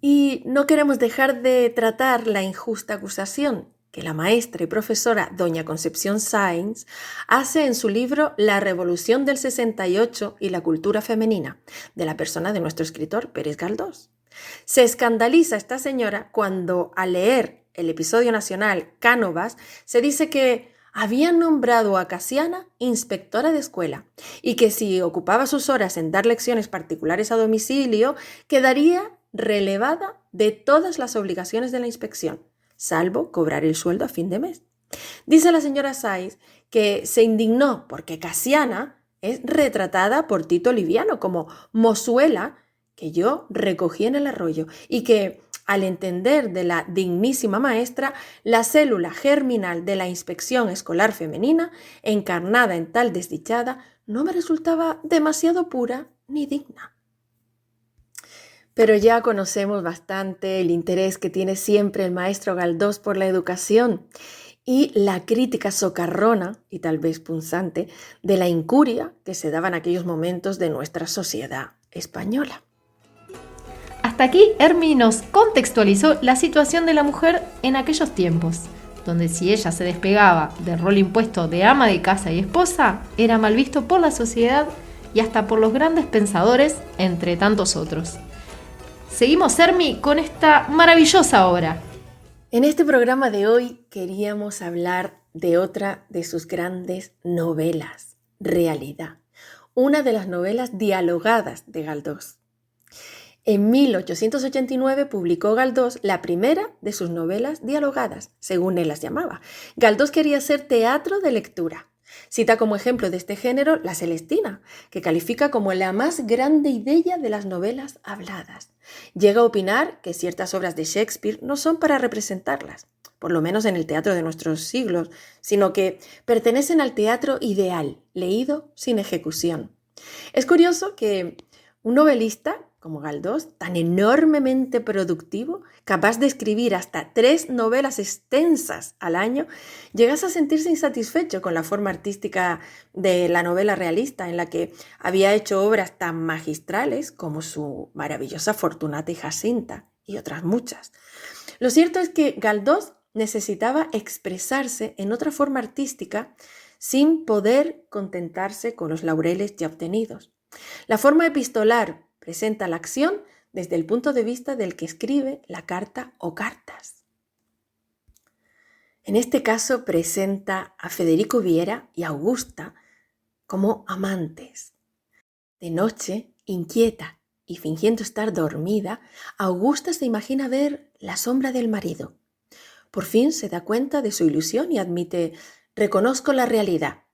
Y no queremos dejar de tratar la injusta acusación que la maestra y profesora doña Concepción Sáenz hace en su libro La Revolución del 68 y la cultura femenina, de la persona de nuestro escritor Pérez Galdós. Se escandaliza esta señora cuando, al leer el episodio nacional Cánovas, se dice que habían nombrado a Casiana inspectora de escuela y que si ocupaba sus horas en dar lecciones particulares a domicilio, quedaría relevada de todas las obligaciones de la inspección, salvo cobrar el sueldo a fin de mes. Dice la señora Sáenz que se indignó porque Casiana es retratada por Tito Liviano como mozuela que yo recogí en el arroyo y que, al entender de la dignísima maestra, la célula germinal de la inspección escolar femenina, encarnada en tal desdichada, no me resultaba demasiado pura ni digna. Pero ya conocemos bastante el interés que tiene siempre el maestro Galdós por la educación y la crítica socarrona y tal vez punzante de la incuria que se daba en aquellos momentos de nuestra sociedad española. Hasta aquí Hermi nos contextualizó la situación de la mujer en aquellos tiempos, donde si ella se despegaba del rol impuesto de ama de casa y esposa, era mal visto por la sociedad y hasta por los grandes pensadores, entre tantos otros. Seguimos, Hermi, con esta maravillosa obra. En este programa de hoy queríamos hablar de otra de sus grandes novelas, Realidad, una de las novelas dialogadas de Galdós. En 1889 publicó Galdós la primera de sus novelas dialogadas, según él las llamaba. Galdós quería hacer teatro de lectura. Cita como ejemplo de este género La Celestina, que califica como la más grande y bella de las novelas habladas. Llega a opinar que ciertas obras de Shakespeare no son para representarlas, por lo menos en el teatro de nuestros siglos, sino que pertenecen al teatro ideal, leído sin ejecución. Es curioso que un novelista como Galdós, tan enormemente productivo, capaz de escribir hasta 3 novelas extensas al año, llegase a sentirse insatisfecho con la forma artística de la novela realista, en la que había hecho obras tan magistrales como su maravillosa Fortunata y Jacinta y otras muchas. Lo cierto es que Galdós necesitaba expresarse en otra forma artística sin poder contentarse con los laureles ya obtenidos. La forma epistolar presenta la acción desde el punto de vista del que escribe la carta o cartas. En este caso presenta a Federico Viera y Augusta como amantes. De noche, inquieta y fingiendo estar dormida, Augusta se imagina ver la sombra del marido. Por fin se da cuenta de su ilusión y admite: reconozco la realidad.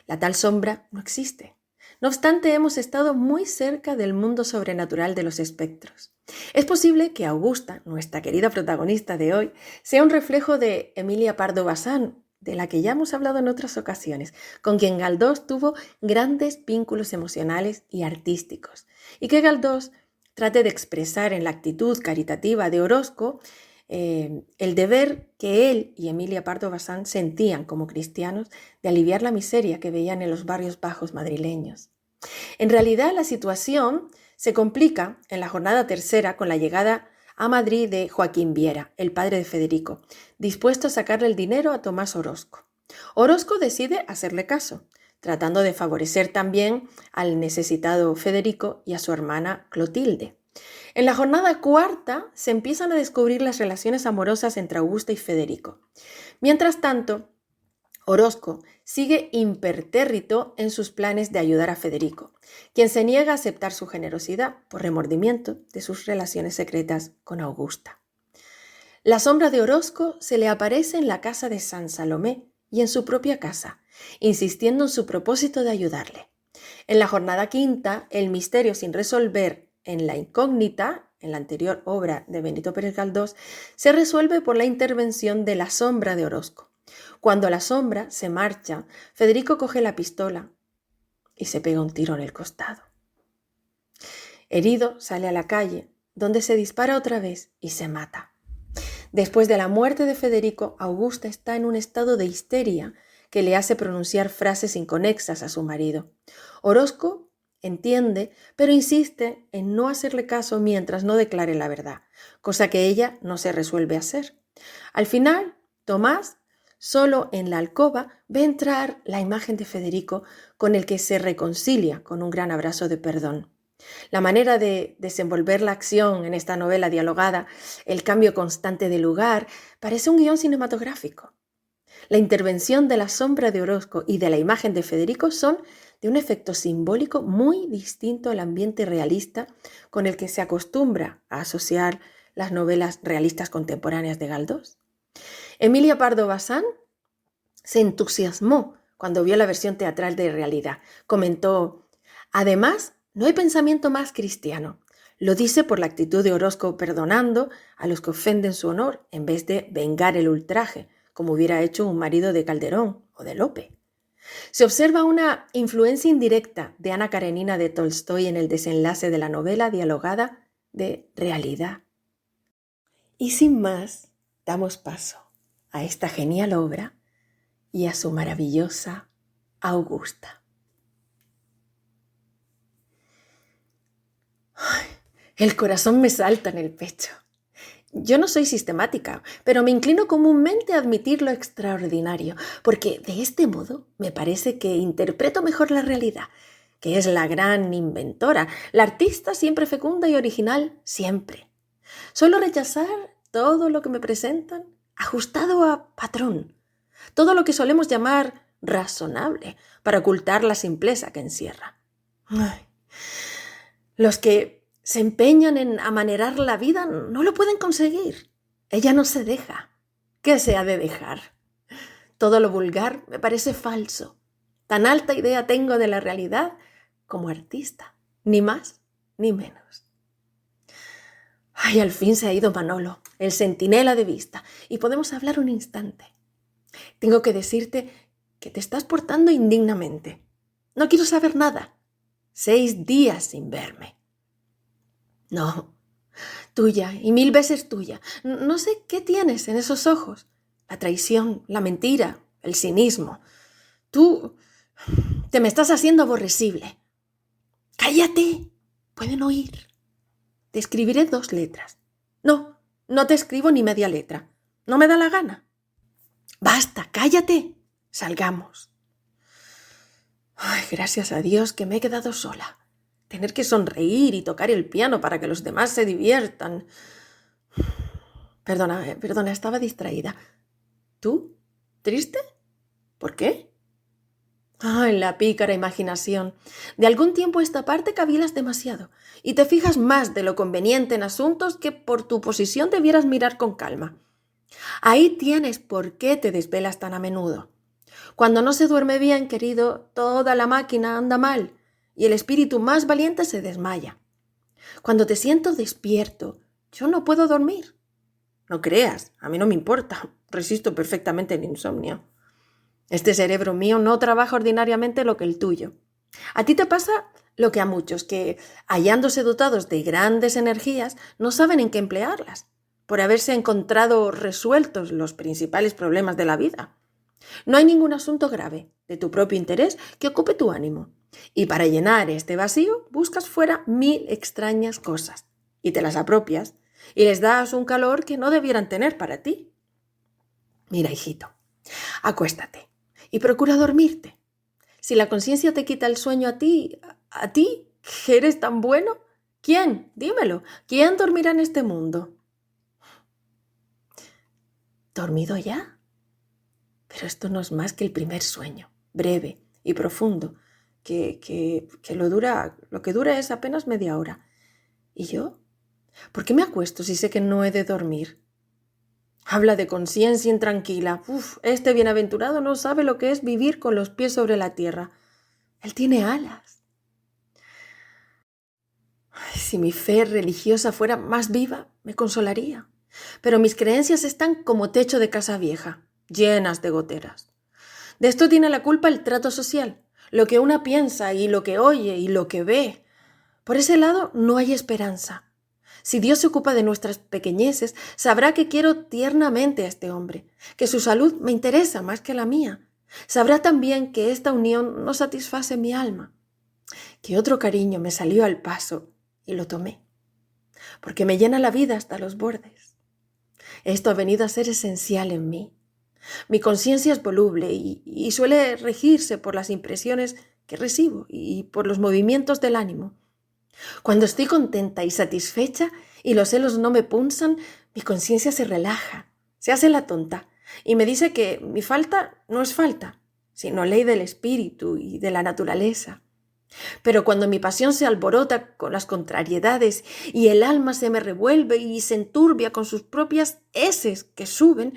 La tal sombra no existe. No obstante, hemos estado muy cerca del mundo sobrenatural de los espectros. Es posible que Augusta, nuestra querida protagonista de hoy, sea un reflejo de Emilia Pardo Bazán, de la que ya hemos hablado en otras ocasiones, con quien Galdós tuvo grandes vínculos emocionales y artísticos, y que Galdós trate de expresar en la actitud caritativa de Orozco el deber que él y Emilia Pardo Bazán sentían como cristianos de aliviar la miseria que veían en los barrios bajos madrileños. En realidad, la situación se complica en la jornada tercera con la llegada a Madrid de Joaquín Viera, el padre de Federico, dispuesto a sacarle el dinero a Tomás Orozco. Orozco decide hacerle caso, tratando de favorecer también al necesitado Federico y a su hermana Clotilde. En la jornada cuarta se empiezan a descubrir las relaciones amorosas entre Augusta y Federico. Mientras tanto, Orozco sigue impertérrito en sus planes de ayudar a Federico, quien se niega a aceptar su generosidad por remordimiento de sus relaciones secretas con Augusta. La sombra de Orozco se le aparece en la casa de San Salomé y en su propia casa, insistiendo en su propósito de ayudarle. En la jornada quinta, el misterio sin resolver en La incógnita, en la anterior obra de Benito Pérez Galdós, se resuelve por la intervención de la sombra de Orozco. Cuando la sombra se marcha, Federico coge la pistola y se pega un tiro en el costado. Herido, sale a la calle, donde se dispara otra vez y se mata. Después de la muerte de Federico, Augusta está en un estado de histeria que le hace pronunciar frases inconexas a su marido. Orozco entiende, pero insiste en no hacerle caso mientras no declare la verdad, cosa que ella no se resuelve a hacer. Al final, Tomás, solo en la alcoba, ve entrar la imagen de Federico con el que se reconcilia con un gran abrazo de perdón. La manera de desenvolver la acción en esta novela dialogada, el cambio constante de lugar, parece un guión cinematográfico. La intervención de la sombra de Orozco y de la imagen de Federico son de un efecto simbólico muy distinto al ambiente realista con el que se acostumbra a asociar las novelas realistas contemporáneas de Galdós. Emilia Pardo Bazán se entusiasmó cuando vio la versión teatral de Realidad. Comentó: además, no hay pensamiento más cristiano. Lo dice por la actitud de Orozco perdonando a los que ofenden su honor en vez de vengar el ultraje, como hubiera hecho un marido de Calderón o de Lope. Se observa una influencia indirecta de Ana Karenina de Tolstoy en el desenlace de la novela dialogada de Realidad. Y sin más, damos paso a esta genial obra y a su maravillosa Augusta. Ay, el corazón me salta en el pecho. Yo no soy sistemática, pero me inclino comúnmente a admitir lo extraordinario, porque de este modo me parece que interpreto mejor la realidad, que es la gran inventora, la artista siempre fecunda y original, siempre. Suelo rechazar todo lo que me presentan ajustado a patrón, todo lo que solemos llamar razonable para ocultar la simpleza que encierra. Ay, los que se empeñan en amanerar la vida no lo pueden conseguir. Ella no se deja. ¿Qué se ha de dejar? Todo lo vulgar me parece falso. Tan alta idea tengo de la realidad como artista, ni más ni menos. Ay, al fin se ha ido Manolo, el centinela de vista, y podemos hablar un instante. Tengo que decirte que te estás portando indignamente. No quiero saber nada. 6 días sin verme. No, tuya y 1000 veces tuya. No sé qué tienes en esos ojos. La traición, la mentira, el cinismo. Tú te me estás haciendo aborrecible. ¡Cállate! Pueden oír. Te escribiré 2 letras. No, no te escribo ni media letra. No me da la gana. Basta, cállate. Salgamos. Ay, gracias a Dios que me he quedado sola. Tener que sonreír y tocar el piano para que los demás se diviertan. Perdona, estaba distraída. ¿Tú? ¿Triste? ¿Por qué? Ay, la pícara imaginación. De algún tiempo a esta parte cavilas demasiado y te fijas más de lo conveniente en asuntos que por tu posición debieras mirar con calma. Ahí tienes por qué te desvelas tan a menudo. Cuando no se duerme bien, querido, toda la máquina anda mal y el espíritu más valiente se desmaya. Cuando te siento despierto, yo no puedo dormir. No creas, a mí no me importa, resisto perfectamente el insomnio. Este cerebro mío no trabaja ordinariamente lo que el tuyo. A ti te pasa lo que a muchos, que hallándose dotados de grandes energías, no saben en qué emplearlas, por haberse encontrado resueltos los principales problemas de la vida. No hay ningún asunto grave de tu propio interés que ocupe tu ánimo. Y para llenar este vacío buscas fuera 1000 extrañas cosas y te las apropias y les das un calor que no debieran tener para ti. Mira, hijito, acuéstate y procura dormirte. Si la conciencia te quita el sueño a ti, que eres tan bueno, ¿quién? Dímelo, ¿quién dormirá en este mundo? ¿Dormido ya? Pero esto no es más que el primer sueño, breve y profundo, que lo que dura es apenas media hora. ¿Y yo? ¿Por qué me acuesto si sé que no he de dormir? Habla de conciencia intranquila. Este bienaventurado no sabe lo que es vivir con los pies sobre la tierra. Él tiene alas. Ay, si mi fe religiosa fuera más viva, me consolaría. Pero mis creencias están como techo de casa vieja, llenas de goteras. De esto tiene la culpa el trato social, lo que una piensa y lo que oye y lo que ve. Por ese lado no hay esperanza. Si Dios se ocupa de nuestras pequeñeces, sabrá que quiero tiernamente a este hombre, que su salud me interesa más que la mía. Sabrá también que esta unión no satisface mi alma, que otro cariño me salió al paso y lo tomé, porque me llena la vida hasta los bordes. Esto ha venido a ser esencial en mí. Mi conciencia es voluble y suele regirse por las impresiones que recibo y por los movimientos del ánimo. Cuando estoy contenta y satisfecha y los celos no me punzan, mi conciencia se relaja, se hace la tonta y me dice que mi falta no es falta, sino ley del espíritu y de la naturaleza. Pero cuando mi pasión se alborota con las contrariedades y el alma se me revuelve y se enturbia con sus propias heces que suben,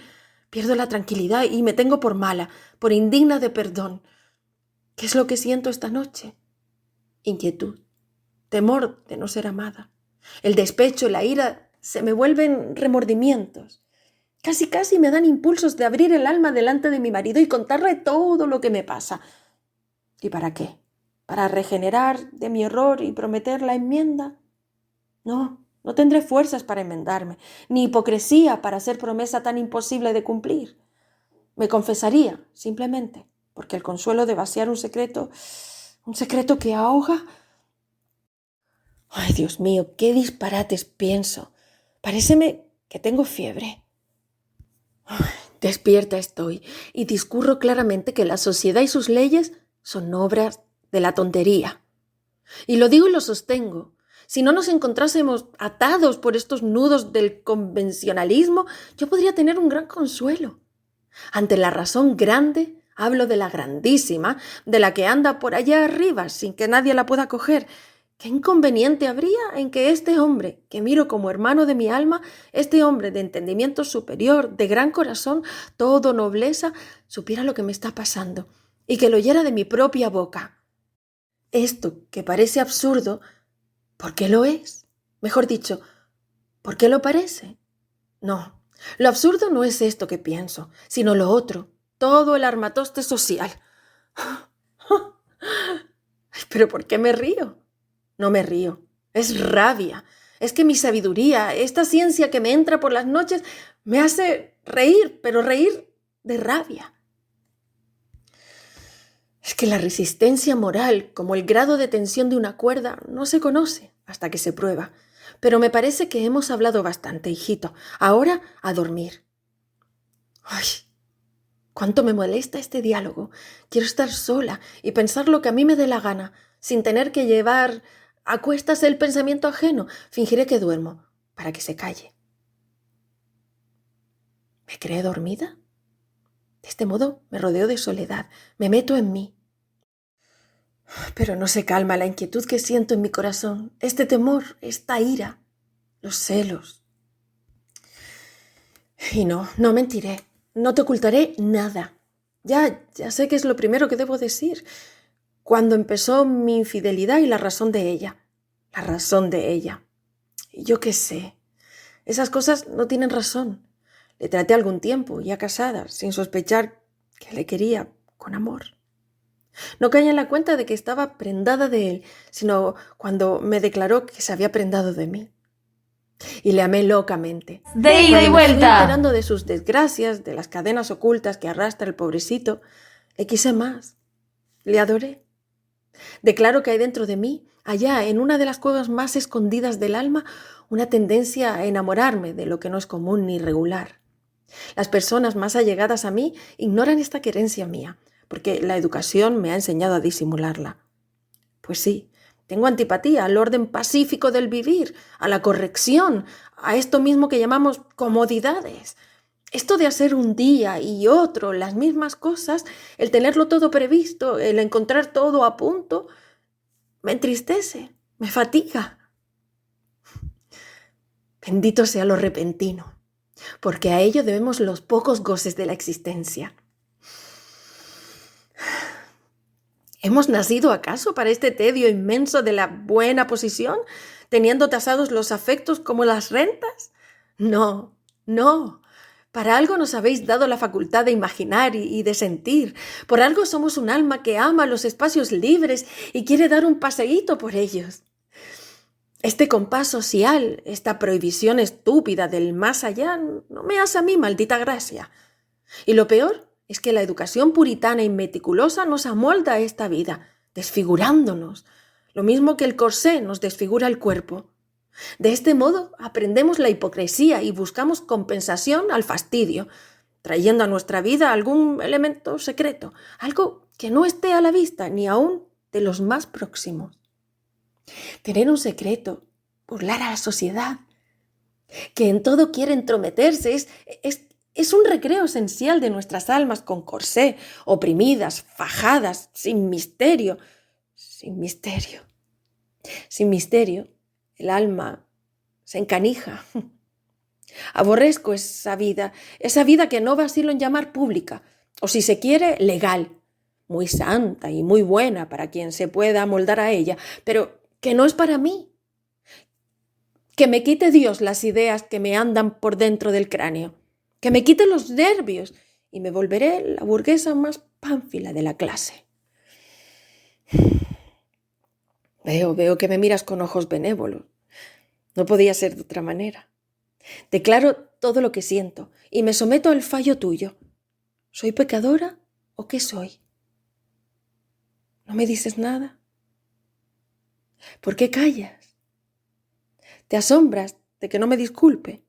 pierdo la tranquilidad y me tengo por mala, por indigna de perdón. ¿Qué es lo que siento esta noche? Inquietud. Temor de no ser amada. El despecho y la ira se me vuelven remordimientos. Casi me dan impulsos de abrir el alma delante de mi marido y contarle todo lo que me pasa. ¿Y para qué? ¿Para regenerar de mi error y prometer la enmienda? No tendré fuerzas para enmendarme, ni hipocresía para hacer promesa tan imposible de cumplir. Me confesaría, simplemente, porque el consuelo de vaciar un secreto que ahoga. Ay, Dios mío, qué disparates pienso. Paréceme que tengo fiebre. Ay, despierta estoy y discurro claramente que la sociedad y sus leyes son obras de la tontería. Y lo digo y lo sostengo. Si no nos encontrásemos atados por estos nudos del convencionalismo, yo podría tener un gran consuelo. Ante la razón grande, hablo de la grandísima, de la que anda por allá arriba sin que nadie la pueda coger. ¿Qué inconveniente habría en que este hombre, que miro como hermano de mi alma, este hombre de entendimiento superior, de gran corazón, todo nobleza, supiera lo que me está pasando y que lo oyera de mi propia boca? Esto, que parece absurdo, ¿por qué lo es? Mejor dicho, ¿por qué lo parece? No, lo absurdo no es esto que pienso, sino lo otro, todo el armatoste social. ¿Pero por qué me río? No me río, es rabia. Es que mi sabiduría, esta ciencia que me entra por las noches, me hace reír, pero reír de rabia. Es que la resistencia moral, como el grado de tensión de una cuerda, no se conoce hasta que se prueba. Pero me parece que hemos hablado bastante, hijito. Ahora a dormir. Ay, cuánto me molesta este diálogo. Quiero estar sola y pensar lo que a mí me dé la gana, sin tener que llevar a cuestas el pensamiento ajeno. Fingiré que duermo, para que se calle. ¿Me cree dormida? De este modo me rodeo de soledad, me meto en mí. Pero no se calma la inquietud que siento en mi corazón, este temor, esta ira, los celos. Y no mentiré, no te ocultaré nada. Ya sé qué es lo primero que debo decir. Cuando empezó mi infidelidad y la razón de ella. la razón de ella. Y yo qué sé, esas cosas no tienen razón. Le traté algún tiempo, ya casada, sin sospechar que le quería con amor. No caí en la cuenta de que estaba prendada de él, sino cuando me declaró que se había prendado de mí. Y le amé locamente. ¡De ida y Cuando me fui vuelta! enterando de sus desgracias, de las cadenas ocultas que arrastra el pobrecito, le quise más. Le adoré. Declaro que hay dentro de mí, allá en una de las cuevas más escondidas del alma, una tendencia a enamorarme de lo que no es común ni regular. Las personas más allegadas a mí ignoran esta querencia mía, porque la educación me ha enseñado a disimularla. Pues sí, tengo antipatía al orden pacífico del vivir, a la corrección, a esto mismo que llamamos comodidades. Esto de hacer un día y otro las mismas cosas, el tenerlo todo previsto, el encontrar todo a punto, me entristece, me fatiga. Bendito sea lo repentino, porque a ello debemos los pocos goces de la existencia. ¿Hemos nacido acaso para este tedio inmenso de la buena posición, teniendo tasados los afectos como las rentas? No, no. Para algo nos habéis dado la facultad de imaginar y de sentir. Por algo somos un alma que ama los espacios libres y quiere dar un paseíto por ellos. Este compás social, esta prohibición estúpida del más allá, no me hace a mí maldita gracia. Y lo peor es que la educación puritana y meticulosa nos amolda a esta vida, desfigurándonos, lo mismo que el corsé nos desfigura el cuerpo. De este modo aprendemos la hipocresía y buscamos compensación al fastidio, trayendo a nuestra vida algún elemento secreto, algo que no esté a la vista ni aún de los más próximos. Tener un secreto, burlar a la sociedad, que en todo quiere entrometerse, es un recreo esencial de nuestras almas con corsé, oprimidas, fajadas, sin misterio. Sin misterio. Sin misterio, el alma se encanija. Aborrezco esa vida que no vacilo en llamar pública, o si se quiere, legal, muy santa y muy buena para quien se pueda amoldar a ella, pero que no es para mí. Que me quite Dios las ideas que me andan por dentro del cráneo, que me quite los nervios y me volveré la burguesa más pánfila de la clase. Veo que me miras con ojos benévolos. No podía ser de otra manera. Declaro todo lo que siento y me someto al fallo tuyo. ¿Soy pecadora o qué soy? ¿No me dices nada? ¿Por qué callas? ¿Te asombras de que no me disculpe?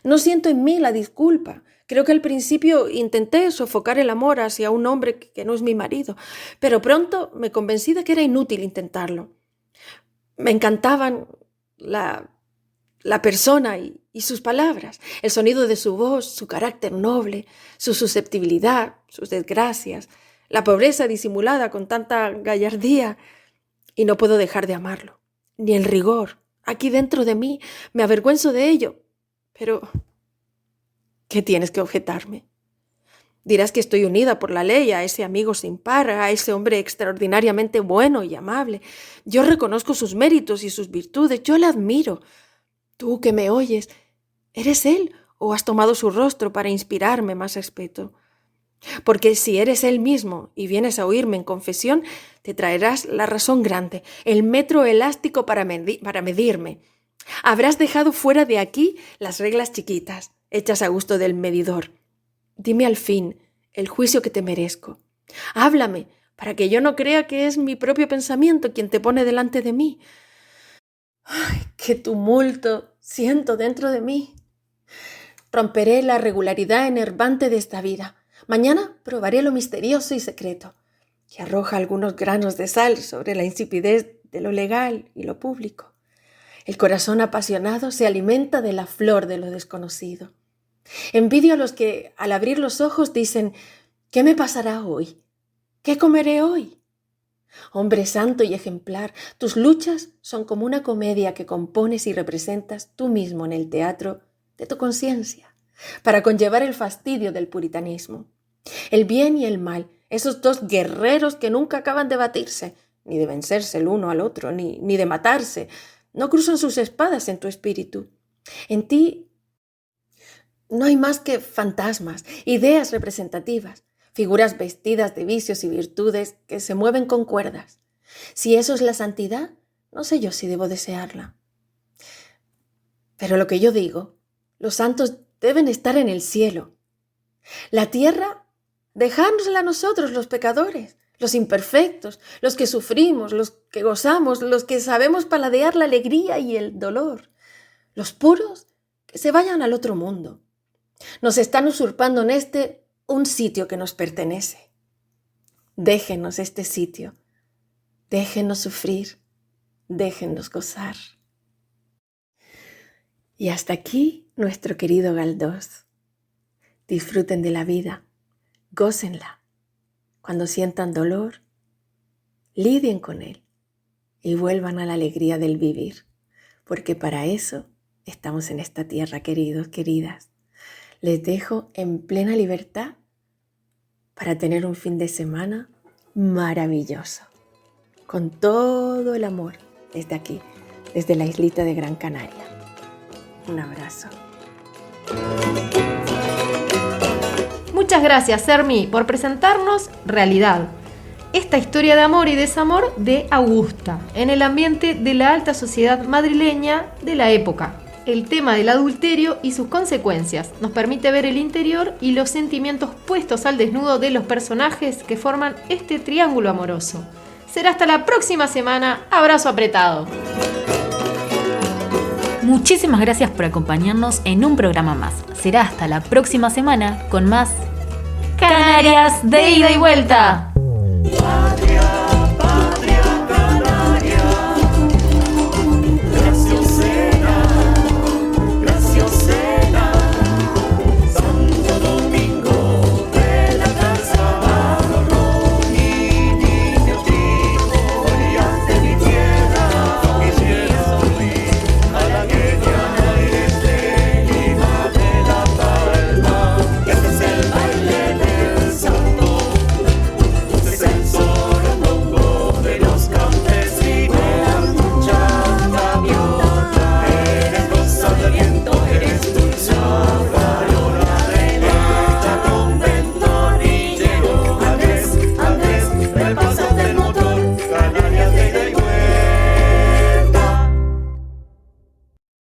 No siento en mí la disculpa. Creo que al principio intenté sofocar el amor hacia un hombre que no es mi marido, pero pronto me convencí de que era inútil intentarlo. Me encantaban la persona y sus palabras, el sonido de su voz, su carácter noble, su susceptibilidad, sus desgracias, la pobreza disimulada con tanta gallardía, y no puedo dejar de amarlo, ni el rigor. Aquí dentro de mí me avergüenzo de ello, pero ¿qué tienes que objetarme? Dirás que estoy unida por la ley a ese amigo sin par, a ese hombre extraordinariamente bueno y amable. Yo reconozco sus méritos y sus virtudes, yo le admiro. Tú que me oyes, ¿eres él o has tomado su rostro para inspirarme más respeto? Porque si eres él mismo y vienes a oírme en confesión, te traerás la razón grande, el metro elástico para medirme. Habrás dejado fuera de aquí las reglas chiquitas, hechas a gusto del medidor. Dime al fin el juicio que te merezco. Háblame, para que yo no crea que es mi propio pensamiento quien te pone delante de mí. ¡Ay, qué tumulto siento dentro de mí! Romperé la regularidad enervante de esta vida. Mañana probaré lo misterioso y secreto, que arroja algunos granos de sal sobre la insipidez de lo legal y lo público. El corazón apasionado se alimenta de la flor de lo desconocido. Envidio a los que, al abrir los ojos, dicen: ¿qué me pasará hoy? ¿Qué comeré hoy? Hombre santo y ejemplar, tus luchas son como una comedia que compones y representas tú mismo en el teatro de tu conciencia, para conllevar el fastidio del puritanismo. El bien y el mal, esos dos guerreros que nunca acaban de batirse, ni de vencerse el uno al otro, ni de matarse. No cruzan sus espadas en tu espíritu. En ti no hay más que fantasmas, ideas representativas, figuras vestidas de vicios y virtudes que se mueven con cuerdas. Si eso es la santidad, no sé yo si debo desearla. Pero lo que yo digo, los santos deben estar en el cielo. La tierra, dejárnosla a nosotros, los pecadores, los imperfectos, los que sufrimos, los que gozamos, los que sabemos paladear la alegría y el dolor. Los puros, que se vayan al otro mundo. Nos están usurpando en este un sitio que nos pertenece. Déjenos este sitio. Déjenos sufrir. Déjenos gozar. Y hasta aquí nuestro querido Galdós. Disfruten de la vida. Gócenla. Cuando sientan dolor, lidien con él y vuelvan a la alegría del vivir. Porque para eso estamos en esta tierra, queridos, queridas. Les dejo en plena libertad para tener un fin de semana maravilloso, con todo el amor desde aquí, desde la islita de Gran Canaria. Un abrazo. Muchas gracias, Sermi, por presentarnos Realidad, esta historia de amor y desamor de Augusta, en el ambiente de la alta sociedad madrileña de la época. El tema del adulterio y sus consecuencias nos permite ver el interior y los sentimientos puestos al desnudo de los personajes que forman este triángulo amoroso. Será hasta la próxima semana. Abrazo apretado. Muchísimas gracias por acompañarnos en un programa más. Será hasta la próxima semana con más Canarias de ida y vuelta.